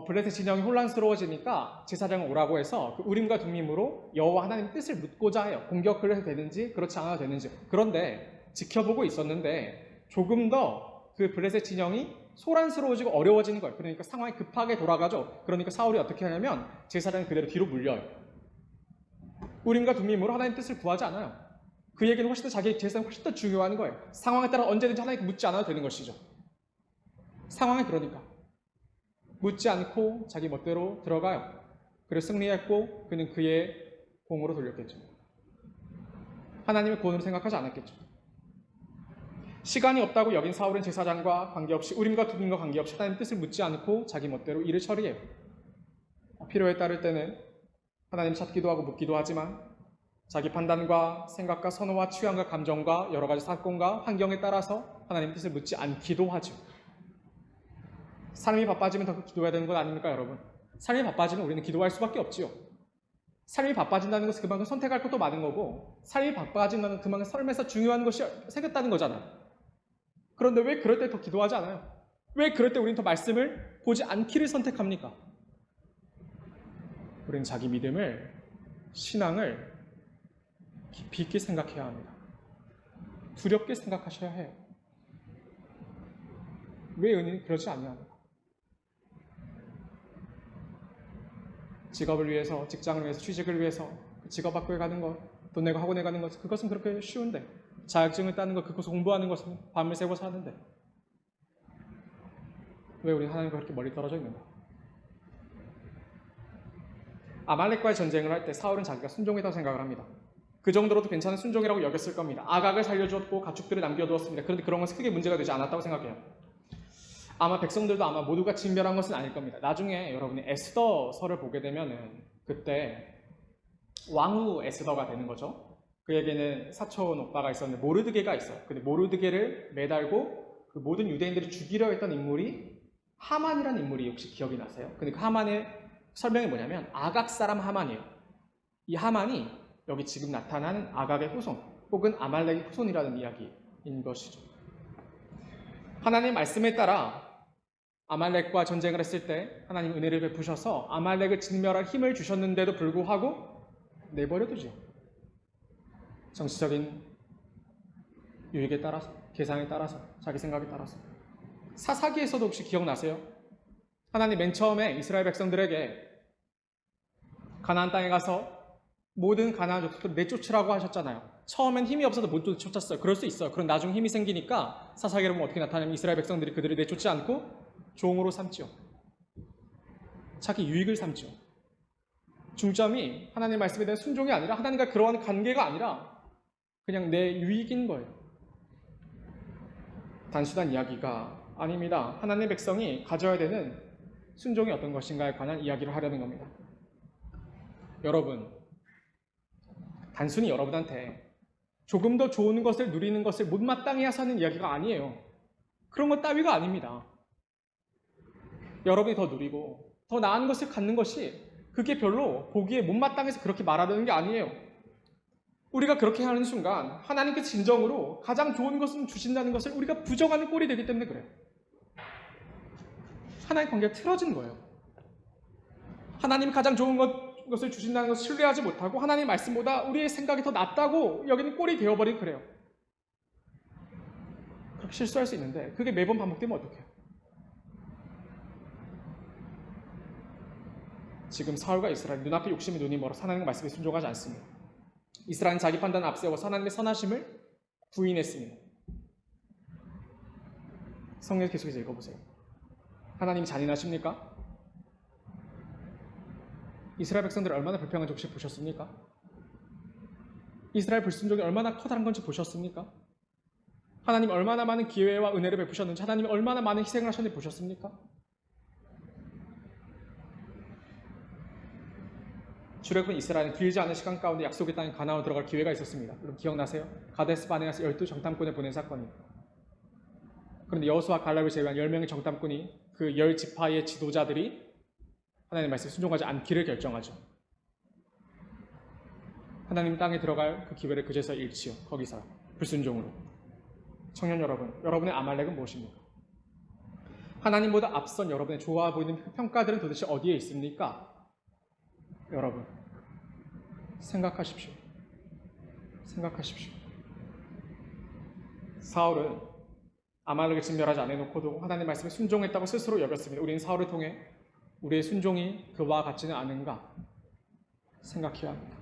블레셋 진영이 혼란스러워지니까 제사장을 오라고 해서 그 우림과 둠밈으로 여호와 하나님 뜻을 묻고자 해요. 공격을 해도 되는지 그렇지 않아도 되는지. 그런데 지켜보고 있었는데 조금 더 그 블레셋 진영이 소란스러워지고 어려워지는 거예요. 그러니까 상황이 급하게 돌아가죠. 그러니까 사울이 어떻게 하냐면 제사장이 그대로 뒤로 물려요. 우림과 둠밈으로 하나님 뜻을 구하지 않아요. 그 얘기는 훨씬 더 자기 제사장이 훨씬 더 중요한 거예요. 상황에 따라 언제든지 하나님께 묻지 않아도 되는 것이죠. 상황이 그러니까. 묻지 않고 자기 멋대로 들어가요. 그래서 승리했고 그는 그의 공으로 돌렸겠죠. 하나님의 구원으로 생각하지 않았겠죠. 시간이 없다고 여긴 사울은 제사장과 관계없이 우림과 둠밈과 관계없이 하나님 뜻을 묻지 않고 자기 멋대로 일을 처리해요. 필요에 따를 때는 하나님 찾기도 하고 묻기도 하지만 자기 판단과 생각과 선호와 취향과 감정과 여러 가지 사건과 환경에 따라서 하나님 뜻을 묻지 않기도 하죠. 삶이 바빠지면 더 기도해야 되는 건 아닙니까, 여러분? 삶이 바빠지면 우리는 기도할 수밖에 없지요. 삶이 바빠진다는 것은 그만큼 선택할 것도 많은 거고 삶이 바빠진다는 것은 그만큼 삶에서 중요한 것이 생겼다는 거잖아요. 그런데 왜 그럴 때 더 기도하지 않아요? 왜 그럴 때 우리는 더 말씀을 보지 않기를 선택합니까? 우리는 자기 믿음을, 신앙을 깊이 있게 생각해야 합니다. 두렵게 생각하셔야 해요. 왜 은인이 그러지 않냐합니다. 직업을 위해서, 직장을 위해서, 취직을 위해서 직업 학교에 가는 것, 돈 내고 학원에 가는 것, 그것은 그렇게 쉬운데 자격증을 따는 것, 그것을 공부하는 것은 밤을 새워서 하는데 왜 우리 하나님과 그렇게 멀리 떨어져 있는가? 아말렉과의 전쟁을 할 때 사울은 자기가 순종했다고 생각을 합니다. 그 정도로도 괜찮은 순종이라고 여겼을 겁니다. 아각을 살려주었고 가축들을 남겨두었습니다. 그런데 그런 것은 크게 문제가 되지 않았다고 생각해요. 아마 백성들도 아마 모두가 진멸한 것은 아닐 겁니다. 나중에 여러분이 에스더서를 보게 되면은 그때 왕후 에스더가 되는 거죠. 그에게는 사촌 오빠가 있었는데 모르드게가 있어요. 근데 모르드게를 매달고 그 모든 유대인들을 죽이려 했던 인물이 하만이라는 인물이 혹시 기억이 나세요? 근데 그 하만의 설명이 뭐냐면 아각 사람 하만이에요. 이 하만이 여기 지금 나타나는 아각의 후손 혹은 아말렉의 후손이라는 이야기인 것이죠. 하나님의 말씀에 따라 아말렉과 전쟁을 했을 때 하나님 은혜를 베푸셔서 아말렉을 진멸할 힘을 주셨는데도 불구하고 내버려두죠. 정치적인 유익에 따라서, 계산에 따라서, 자기 생각에 따라서. 사사기에서도 혹시 기억나세요? 하나님 맨 처음에 이스라엘 백성들에게 가나안 땅에 가서 모든 가나안 족속들을 내쫓으라고 하셨잖아요. 처음엔 힘이 없어서 못 쫓았어요. 그럴 수 있어요. 그럼 나중에 힘이 생기니까 사사기를 보면 어떻게 나타나냐면 이스라엘 백성들이 그들을 내쫓지 않고 종으로 삼지요. 자기 유익을 삼지요. 중점이 하나님의 말씀에 대한 순종이 아니라 하나님과 그러한 관계가 아니라 그냥 내 유익인 거예요. 단순한 이야기가 아닙니다. 하나님의 백성이 가져야 되는 순종이 어떤 것인가에 관한 이야기를 하려는 겁니다. 여러분, 단순히 여러분한테 조금 더 좋은 것을 누리는 것을 못마땅히 하자는 이야기가 아니에요. 그런 것 따위가 아닙니다. 여러분이 더 누리고 더 나은 것을 갖는 것이 그게 별로 보기에 못마땅해서 그렇게 말하려는 게 아니에요. 우리가 그렇게 하는 순간 하나님께서 진정으로 가장 좋은 것을 주신다는 것을 우리가 부정하는 꼴이 되기 때문에 그래요. 하나님 관계가 틀어진 거예요. 하나님이 가장 좋은 것을 주신다는 것을 신뢰하지 못하고 하나님 말씀보다 우리의 생각이 더 낫다고 여기는 꼴이 되어버린 그래요. 그렇게 실수할 수 있는데 그게 매번 반복되면 어떡해요? 지금 사울과 이스라엘 눈앞에 욕심이 눈이 멀어서 하나님의 말씀에 순종하지 않습니다. 이스라엘은 자기 판단을 앞세워서 하나님의 선하심을 부인했습니다. 성경 계속해서 읽어보세요. 하나님이 잔인하십니까? 이스라엘 백성들이 얼마나 불평한지 혹시 보셨습니까? 이스라엘 불순종이 얼마나 커다란 건지 보셨습니까? 하나님이 얼마나 많은 기회와 은혜를 베푸셨는지, 하나님이 얼마나 많은 희생을 하셨는지 보셨습니까? 출애굽은 이스라엘은 길지 않은 시간 가운데 약속의 땅에 가나안으로 들어갈 기회가 있었습니다. 여러분 기억나세요? 가데스 바네아스 12 정탐꾼을 보낸 사건이에요. 그런데 여호수아 갈렙을 제외한 10명의 정탐꾼이 그 10지파의 지도자들이 하나님의 말씀에 순종하지 않기를 결정하죠. 하나님 땅에 들어갈 그 기회를 그제서 잃지요. 거기서 불순종으로. 청년 여러분, 여러분의 아말렉은 무엇입니까? 하나님보다 앞선 여러분의 좋아 보이는 평가들은 도대체 어디에 있습니까? 여러분, 생각하십시오. 생각하십시오. 사울은 아말렉을 진멸하지 않아놓고도 하나님의 말씀에 순종했다고 스스로 여겼습니다. 우리는 사울을 통해 우리의 순종이 그와 같지는 않은가 생각해야 합니다.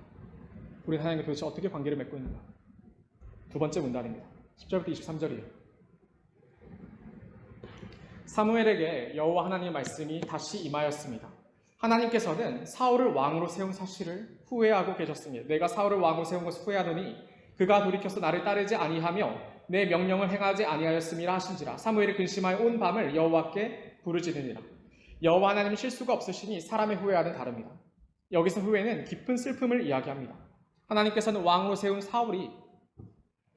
우리는 하나님과 도대체 어떻게 관계를 맺고 있는가? 두 번째 문단입니다. 10절부터 23절이에요. 사무엘에게 여호와 하나님의 말씀이 다시 임하였습니다. 하나님께서는 사울을 왕으로 세운 사실을 후회하고 계셨습니다. 내가 사울을 왕으로 세운 것을 후회하더니 그가 돌이켜서 나를 따르지 아니하며 내 명령을 행하지 아니하였음이라 하신지라. 사무엘이 근심하여 온 밤을 여호와께 부르짖으니라. 여호와 하나님은 실수가 없으시니 사람의 후회와는 다릅니다. 여기서 후회는 깊은 슬픔을 이야기합니다. 하나님께서는 왕으로 세운 사울이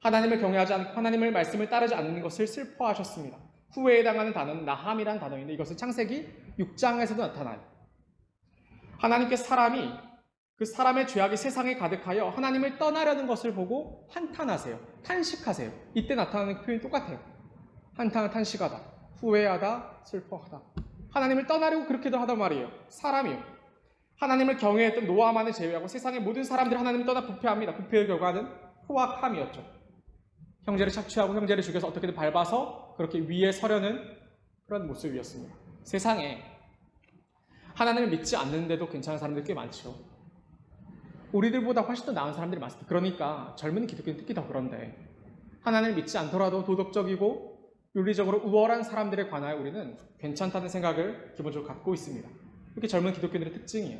하나님을 경외하지 않고 하나님의 말씀을 따르지 않는 것을 슬퍼하셨습니다. 후회에 해당하는 단어는 나함이라는 단어인데 이것은 창세기 6장에서도 나타나요. 하나님께서 그 사람의 죄악이 세상에 가득하여 하나님을 떠나려는 것을 보고 한탄하세요. 탄식하세요. 이때 나타나는 표현이 똑같아요. 한탄, 탄식하다. 후회하다, 슬퍼하다. 하나님을 떠나려고 그렇게도 하단 말이에요. 사람이요. 하나님을 경외했던 노아만을 제외하고 세상의 모든 사람들이 하나님을 떠나 부패합니다. 부패의 결과는 포악함이었죠. 형제를 착취하고 형제를 죽여서 어떻게든 밟아서 그렇게 위에 서려는 그런 모습이었습니다. 세상에 하나님을 믿지 않는데도 괜찮은 사람들이 꽤 많죠. 우리들보다 훨씬 더 나은 사람들이 많습니다. 그러니까 젊은 기독교는 특히 더 그런데 하나님을 믿지 않더라도 도덕적이고 윤리적으로 우월한 사람들에 관하여 우리는 괜찮다는 생각을 기본적으로 갖고 있습니다. 이게 젊은 기독교인들의 특징이에요.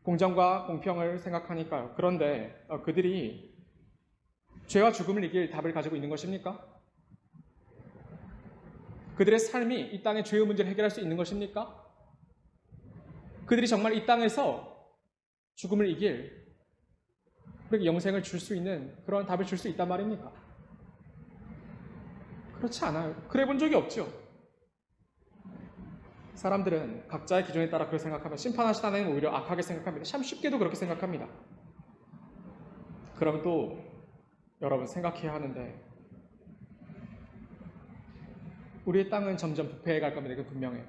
공정과 공평을 생각하니까요. 그런데 그들이 죄와 죽음을 이길 답을 가지고 있는 것입니까? 그들의 삶이 이 땅의 죄의 문제를 해결할 수 있는 것입니까? 그들이 정말 이 땅에서 죽음을 이길 우리에게 영생을 줄 수 있는 그런 답을 줄 수 있단 말입니까? 그렇지 않아요. 그래 본 적이 없죠. 사람들은 각자의 기준에 따라 그렇게 생각하면 심판하신 하나님은 오히려 악하게 생각합니다. 참 쉽게도 그렇게 생각합니다. 그러면 또 여러분 생각해야 하는데 우리의 땅은 점점 부패해 갈 겁니다. 이건 분명해요.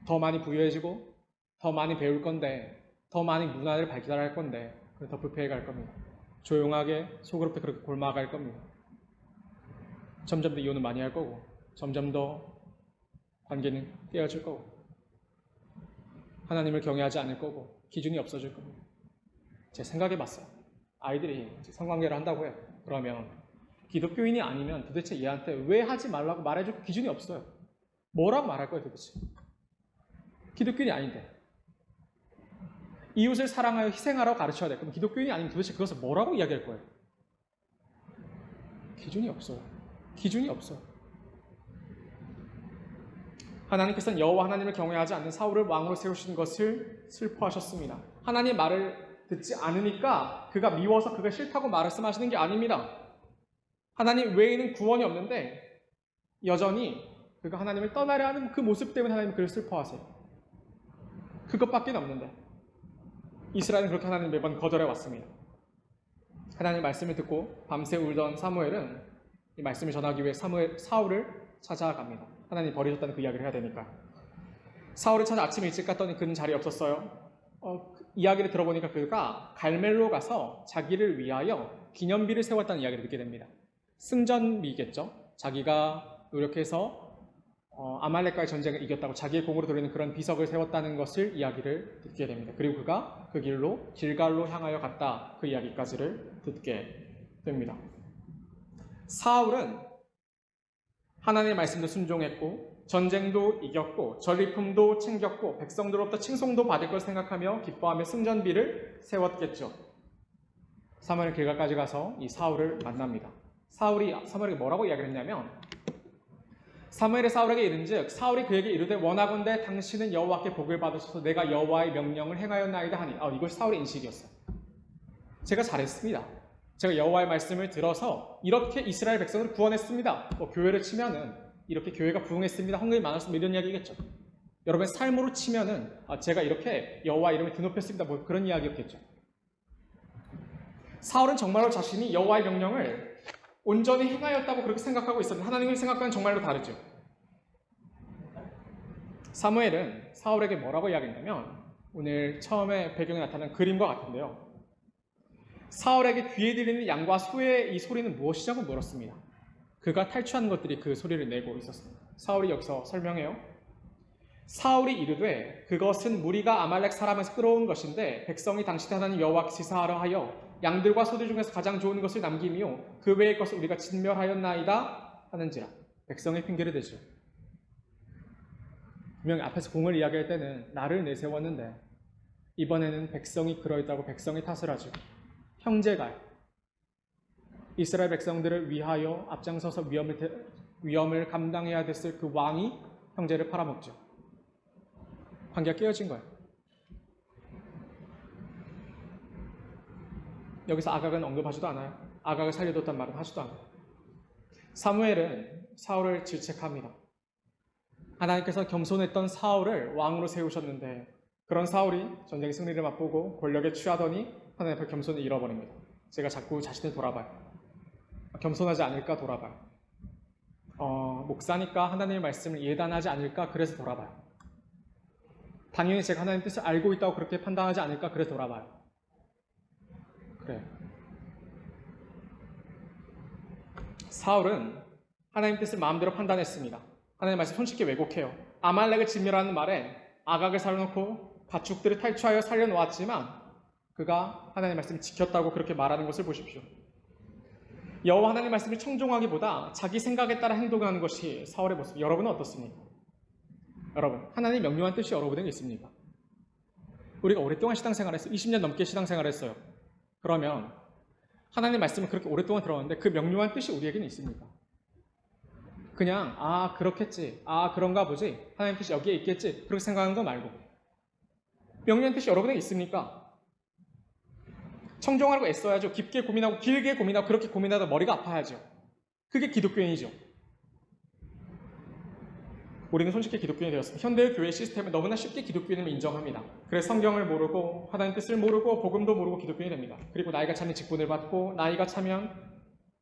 더 많이 부유해지고 더 많이 배울 건데 더 많은 문화를 발달할 건데 더 부패해 갈 겁니다. 조용하게 속으로부터 그렇게 골마갈 겁니다. 점점 더 이혼은 많이 할 거고 점점 더 관계는 깨어질 거고 하나님을 경외하지 않을 거고 기준이 없어질 겁니다. 제 생각해봤어요. 아이들이 성관계를 한다고 해요. 그러면 기독교인이 아니면 도대체 얘한테 왜 하지 말라고 말해줄 기준이 없어요. 뭐라고 말할 거예요 도대체. 기독교인이 아닌데 이웃을 사랑하여 희생하라고 가르쳐야 돼. 그럼 기독교인이 아니면 도대체 그것을 뭐라고 이야기할 거예요? 기준이 없어요. 기준이 없어요. 하나님께서는 여호와 하나님을 경외하지 않는 사울을 왕으로 세우신 것을 슬퍼하셨습니다. 하나님의 말을 듣지 않으니까 그가 미워서 그가 싫다고 말씀하시는 게 아닙니다. 하나님 외에는 구원이 없는데 여전히 그가 하나님을 떠나려 하는 그 모습 때문에 하나님 그를 슬퍼하세요. 그것밖에 없는데 이스라엘은 그렇게 하나님 매번 거절해 왔습니다. 하나님 말씀을 듣고 밤새 울던 사무엘은 이 말씀을 전하기 위해 사울을 찾아갑니다. 하나님 버리셨다는 그 이야기를 해야 되니까. 사울을 찾아 아침 일찍 갔더니 그는 자리에 없었어요. 이야기를 들어보니까 그가 갈멜로 가서 자기를 위하여 기념비를 세웠다는 이야기를 듣게 됩니다. 승전비겠죠. 자기가 노력해서 아말렉과의 전쟁을 이겼다고 자기의 공으로 돌리는 그런 비석을 세웠다는 것을 이야기를 듣게 됩니다. 그리고 그가 그 길로 길갈로 향하여 갔다, 그 이야기까지를 듣게 됩니다. 사울은 하나님의 말씀도 순종했고 전쟁도 이겼고 전리품도 챙겼고 백성들로부터 칭송도 받을 걸 생각하며 기뻐하며 승전비를 세웠겠죠. 사무엘 길갈까지 가서 이 사울을 만납니다. 사울이 사무엘에게 뭐라고 이야기를 했냐면, 사무엘이 사울에게 이른즉 사울이 그에게 이르되 원하건대 당신은 여호와께 복을 받으소서. 내가 여호와의 명령을 행하였나이다 하니. 이것이 사울의 인식이었어요. 제가 잘했습니다. 제가 여호와의 말씀을 들어서 이렇게 이스라엘 백성을 구원했습니다. 교회를 치면은 이렇게 교회가 부흥했습니다, 헌금이 많았습니다, 이런 이야기겠죠. 여러분의 삶으로 치면은 제가 이렇게 여호와 이름을 드높였습니다, 그런 이야기였겠죠. 사울은 정말로 자신이 여호와의 명령을 온전히 행하였다고 그렇게 생각하고 있었는데 하나님의 생각과는 정말로 다르죠. 사무엘은 사울에게 뭐라고 이야기했냐면, 오늘 처음에 배경에 나타난 그림과 같은데요. 사울에게 귀에 들리는 양과 소의 이 소리는 무엇이냐고 물었습니다. 그가 탈취한 것들이 그 소리를 내고 있었습니다. 사울이 여기서 설명해요. 사울이 이르되 그것은 무리가 아말렉 사람에서 끌어온 것인데 백성이 당신의 하나님 여호와께 제사하려 하여 양들과 소들 중에서 가장 좋은 것을 남기며 그 외의 것을 우리가 진멸하였나이다 하는지라. 백성의 핑계를 대죠. 분명히 앞에서 공을 이야기할 때는 나를 내세웠는데 이번에는 백성이 그러했다고 백성이 탓을 하죠. 형제가 이스라엘 백성들을 위하여 앞장서서 위험을 감당해야 됐을 그 왕이 형제를 팔아먹죠. 관계가 깨어진 거예요. 여기서 아각은 언급하지도 않아요. 아각을 살려뒀단 말은 하지도 않아요. 사무엘은 사울을 질책합니다. 하나님께서 겸손했던 사울을 왕으로 세우셨는데 그런 사울이 전쟁 승리를 맛보고 권력에 취하더니 하나님 앞에 겸손을 잃어버립니다. 제가 자꾸 자신을 돌아봐요. 겸손하지 않을까 돌아봐요. 목사니까 하나님의 말씀을 예단하지 않을까 그래서 돌아봐요. 당연히 제가 하나님의 뜻을 알고 있다고 그렇게 판단하지 않을까 그래서 돌아봐요. 그래. 사울은 하나님의 뜻을 마음대로 판단했습니다. 하나님의 말씀 손쉽게 왜곡해요. 아말렉을 진멸하는 말에 아각을 살려놓고 가축들을 탈취하여 살려놓았지만 그가 하나님의 말씀을 지켰다고 그렇게 말하는 것을 보십시오. 여호와 하나님의 말씀을 청종하기보다 자기 생각에 따라 행동하는 것이 사울의 모습. 여러분은 어떻습니까? 여러분, 하나님의 명료한 뜻이 여러분에게 있습니까? 우리가 오랫동안 신앙생활했어요. 20년 넘게 신앙생활했어요. 그러면 하나님의 말씀을 그렇게 오랫동안 들었는데 그 명료한 뜻이 우리에게는 있습니까? 그냥 그렇겠지, 그런가 보지, 하나님의 뜻이 여기에 있겠지, 그렇게 생각하는 거 말고 명료한 뜻이 여러분에게 있습니까? 청종하려고 애써야죠. 깊게 고민하고 길게 고민하고 그렇게 고민하다 머리가 아파야죠. 그게 기독교인이죠. 우리는 손쉽게 기독교인이 되었습니다. 현대의 교회 시스템은 너무나 쉽게 기독교인임을 인정합니다. 그래서 성경을 모르고 하나님 뜻을 모르고 복음도 모르고 기독교인이 됩니다. 그리고 나이가 차면 직분을 받고 나이가 차면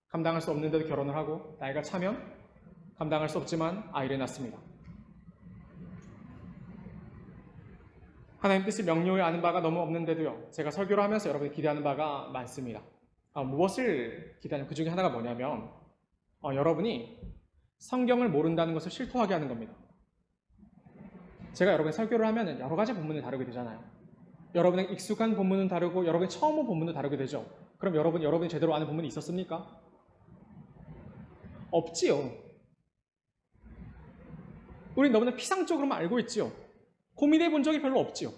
감당할 수 없는데도 결혼을 하고 나이가 차면 감당할 수 없지만 아이를 낳습니다. 하나님 뜻을 명료히 아는 바가 너무 없는데도요. 제가 설교를 하면서 여러분이 기대하는 바가 많습니다. 무엇을 기대하냐면 그 중에 하나가 뭐냐면 여러분이 성경을 모른다는 것을 실토하게 하는 겁니다. 제가 여러분이 설교를 하면 여러 가지 본문을 다루게 되잖아요. 여러분의 익숙한 본문은 다르고 여러분이 처음 본 본문도 다르게 되죠. 그럼 여러분이 제대로 아는 본문이 있었습니까? 없지요. 우린 너무나 피상적으로만 알고 있지요. 고민해 본 적이 별로 없지요.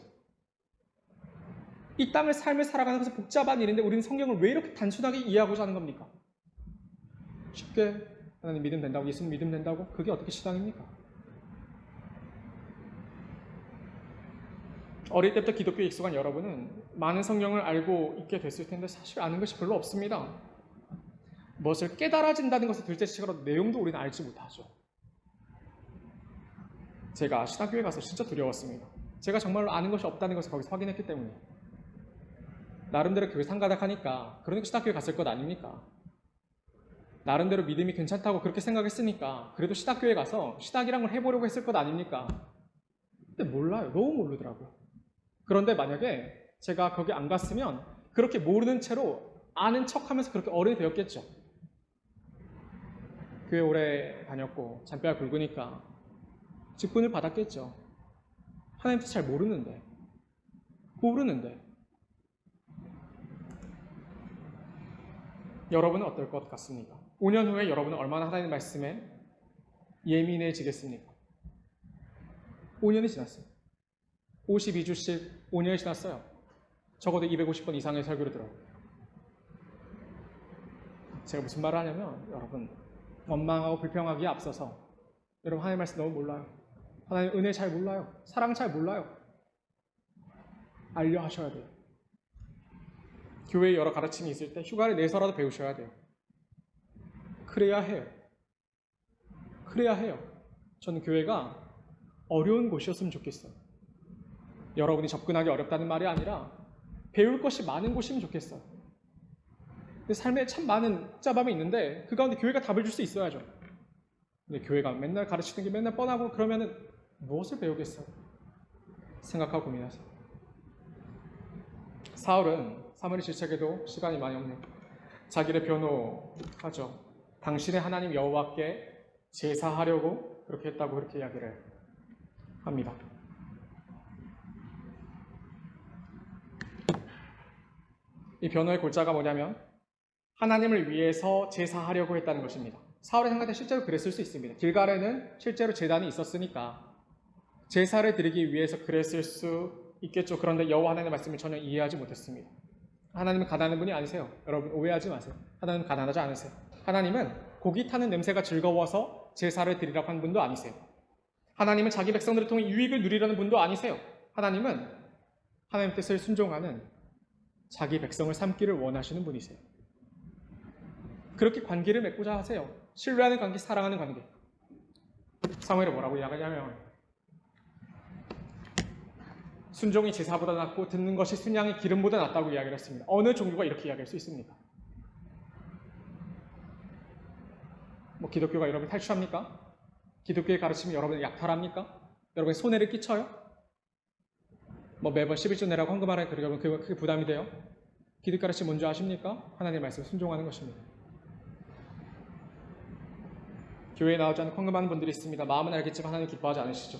이 땅을 삶을 살아가는 것은 복잡한 일인데 우리는 성경을 왜 이렇게 단순하게 이해하고자 하는 겁니까? 쉽게 하나님 믿으면 된다고, 예수님 믿으면 된다고? 그게 어떻게 신앙입니까? 어릴 때부터 기독교에 익숙한 여러분은 많은 성경을 알고 있게 됐을 텐데 사실 아는 것이 별로 없습니다. 무엇을 깨달아진다는 것을 둘째치고라도 내용도 우리는 알지 못하죠. 제가 신학교에 가서 진짜 두려웠습니다. 제가 정말로 아는 것이 없다는 것을 거기서 확인했기 때문에. 나름대로 교회 상가닥하니까 그러니까 신학교에 갔을 것 아닙니까? 나름대로 믿음이 괜찮다고 그렇게 생각했으니까 그래도 신학교에 가서 신학이란 걸 해보려고 했을 것 아닙니까? 근데 몰라요. 너무 모르더라고요. 그런데 만약에 제가 거기 안 갔으면 그렇게 모르는 채로 아는 척하면서 그렇게 어른이 되었겠죠. 교회 오래 다녔고 잔뼈가 굵으니까 직분을 받았겠죠. 하나님 뜻 잘 모르는데 여러분은 어떨 것 같습니까? 5년 후에 여러분은 얼마나 하나님의 말씀에 예민해지겠습니까? 5년이 지났어요. 52주씩 5년이 지났어요. 적어도 250번 이상의 설교를 들어요. 제가 무슨 말을 하냐면 여러분 원망하고 불평하기에 앞서서 여러분 하나님의 말씀 너무 몰라요. 하나님 은혜 잘 몰라요. 사랑 잘 몰라요. 알려 하셔야 돼요. 교회에 여러 가르침이 있을 때 휴가를 내서라도 배우셔야 돼요. 그래야 해요. 저는 교회가 어려운 곳이었으면 좋겠어요. 여러분이 접근하기 어렵다는 말이 아니라 배울 것이 많은 곳이면 좋겠어요. 근데 삶에 참 많은 복잡함이 있는데 그 가운데 교회가 답을 줄 수 있어야죠. 근데 교회가 맨날 가르치는 게 맨날 뻔하고 그러면은 무엇을 배우겠어요? 생각하고 고민하세요. 사울은 사무엘 실책에도 시간이 많이 없네요. 자기를 변호하죠. 당신의 하나님 여호와께 제사하려고 그렇게 했다고 그렇게 이야기를 합니다. 이 변호의 골자가 뭐냐면 하나님을 위해서 제사하려고 했다는 것입니다. 사울의 생각에 실제로 그랬을 수 있습니다. 길갈에는 실제로 제단이 있었으니까 제사를 드리기 위해서 그랬을 수 있겠죠. 그런데 여호와 하나님의 말씀을 전혀 이해하지 못했습니다. 하나님은 가난한 분이 아니세요. 여러분 오해하지 마세요. 하나님은 가난하지 않으세요. 하나님은 고기 타는 냄새가 즐거워서 제사를 드리라고 한 분도 아니세요. 하나님은 자기 백성들을 통해 유익을 누리려는 분도 아니세요. 하나님은 하나님 뜻을 순종하는 자기 백성을 삼기를 원하시는 분이세요. 그렇게 관계를 맺고자 하세요. 신뢰하는 관계, 사랑하는 관계. 사무엘은 뭐라고 이야기하냐면 순종이 제사보다 낫고 듣는 것이 순양의 기름보다 낫다고 이야기를 했습니다. 어느 종교가 이렇게 이야기할 수 있습니까? 기독교가 여러분을 탈취합니까? 기독교의 가르침이 여러분을 약탈합니까? 여러분이 손해를 끼쳐요? 매번 11조 내라고 헌금하라 그러면 그게 부담이 돼요? 기독교 가르침 뭔지 아십니까? 하나님의 말씀을 순종하는 것입니다. 교회에 나오지 않고 헌금하는 분들이 있습니다. 마음은 알겠지만 하나님 기뻐하지 않으시죠.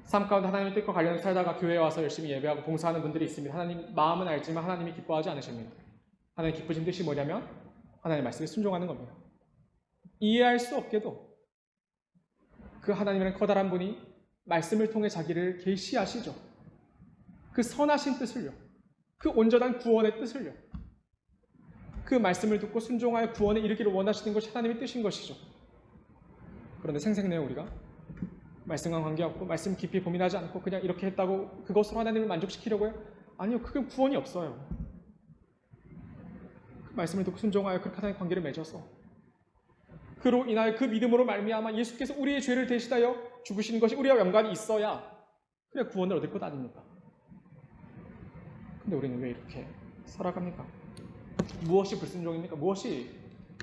삶 가운데 하나님의 뜻과 관련해서 살다가 교회에 와서 열심히 예배하고 봉사하는 분들이 있습니다. 하나님 마음은 알지만 하나님이 기뻐하지 않으십니다. 하나님 기쁘신 뜻이 뭐냐면 하나님의 말씀에 순종하는 겁니다. 이해할 수 없게도 그 하나님이라는 커다란 분이 말씀을 통해 자기를 계시하시죠. 그 선하신 뜻을요. 그 온전한 구원의 뜻을요. 그 말씀을 듣고 순종하여 구원에 이르기를 원하시는 것이 하나님의 뜻인 것이죠. 그런데 생생내요 우리가 말씀과 관계없고 말씀 깊이 고민하지 않고 그냥 이렇게 했다고 그것으로 하나님을 만족시키려고 해요? 아니요. 그건 구원이 없어요. 그 말씀을 듣고 순종하여 그렇게 하나님의 관계를 맺어서 그로 인하여 그 믿음으로 말미암아 예수께서 우리의 죄를 대신하여 죽으시는 것이 우리와 연관이 있어야 그래야 구원을 얻을 것 아닙니까? 근데 우리는 왜 이렇게 살아갑니까? 무엇이 불순종입니까? 무엇이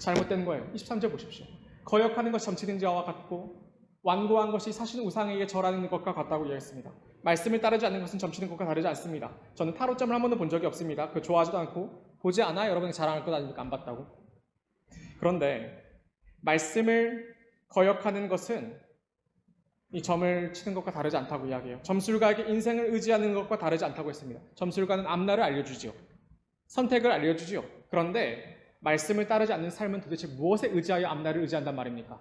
잘못된 거예요? 23절 보십시오. 거역하는 것이 점치는 자와 같고 완고한 것이 사시는 우상에게 절하는 것과 같다고 이야기했습니다. 말씀을 따르지 않는 것은 점치는 것과 다르지 않습니다. 저는 타로점을 한 번도 본 적이 없습니다. 그거 좋아하지도 않고 보지 않아 여러분이 자랑할 것 아닙니까? 안 봤다고. 그런데 말씀을 거역하는 것은 이 점을 치는 것과 다르지 않다고 이야기해요. 점술가에게 인생을 의지하는 것과 다르지 않다고 했습니다. 점술가는 앞날을 알려주지요. 선택을 알려주지요. 그런데 말씀을 따르지 않는 삶은 도대체 무엇에 의지하여 앞날을 의지한단 말입니까?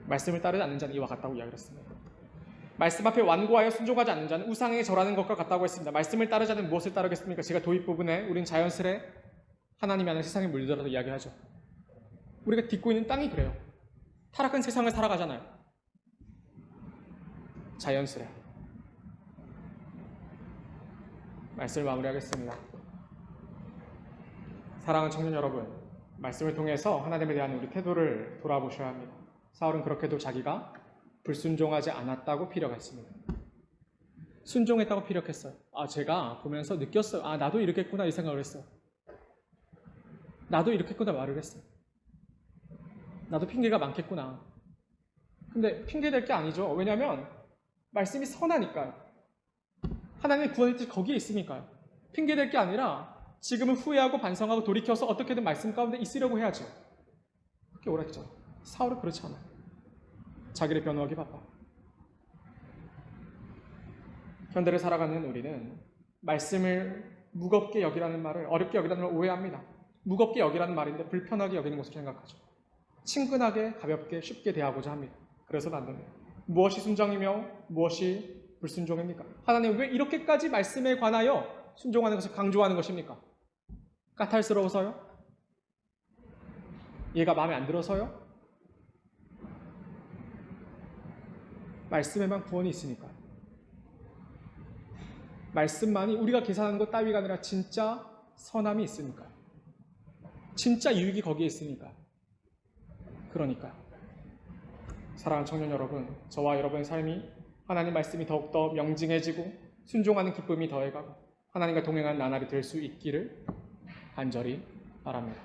말씀을 따르지 않는 자는 이와 같다고 이야기를 했습니다. 말씀 앞에 완고하여 순종하지 않는 자는 우상에게 절하는 것과 같다고 했습니다. 말씀을 따르지 않는 무엇을 따르겠습니까? 제가 도입 부분에 우린 자연스레 하나님이 하는 세상에 물들어서 이야기하죠. 우리가 딛고 있는 땅이 그래요. 타락한 세상을 살아가잖아요. 자연스레. 말씀을 마무리하겠습니다. 사랑하는 청년 여러분, 말씀을 통해서 하나님에 대한 우리 태도를 돌아보셔야 합니다. 사울은 그렇게도 자기가 불순종하지 않았다고 피력했습니다. 순종했다고 피력했어요. 제가 보면서 느꼈어요. 나도 이렇겠구나 이 생각을 했어요. 나도 이렇겠구나 말을 했어요. 나도 핑계가 많겠구나. 근데 핑계될 게 아니죠. 왜냐하면 말씀이 선하니까요. 하나님의 구원의 뜻이 거기에 있으니까요. 핑계될 게 아니라 지금은 후회하고 반성하고 돌이켜서 어떻게든 말씀 가운데 있으려고 해야죠. 그렇게 오랬죠. 사울은 그렇지 않아요. 자기를 변호하기 바빠. 현대를 살아가는 우리는 말씀을 무겁게 여기라는 말을, 어렵게 여기라는 걸 오해합니다. 무겁게 여기라는 말인데 불편하게 여기는 것을 생각하죠. 친근하게, 가볍게, 쉽게 대하고자 합니다. 그래서는 안 됩니다. 무엇이 순종이며 무엇이 불순종입니까? 하나님 왜 이렇게까지 말씀에 관하여 순종하는 것을 강조하는 것입니까? 까탈스러워서요? 얘가 마음에 안 들어서요? 말씀에만 구원이 있으니까요. 말씀만이 우리가 계산하는 것 따위가 아니라 진짜 선함이 있으니까요. 진짜 유익이 거기에 있으니까요. 그러니까요. 사랑하는 청년 여러분, 저와 여러분의 삶이 하나님 말씀이 더욱더 명징해지고 순종하는 기쁨이 더해가고 하나님과 동행하는 나날이 될 수 있기를 간절히 바랍니다.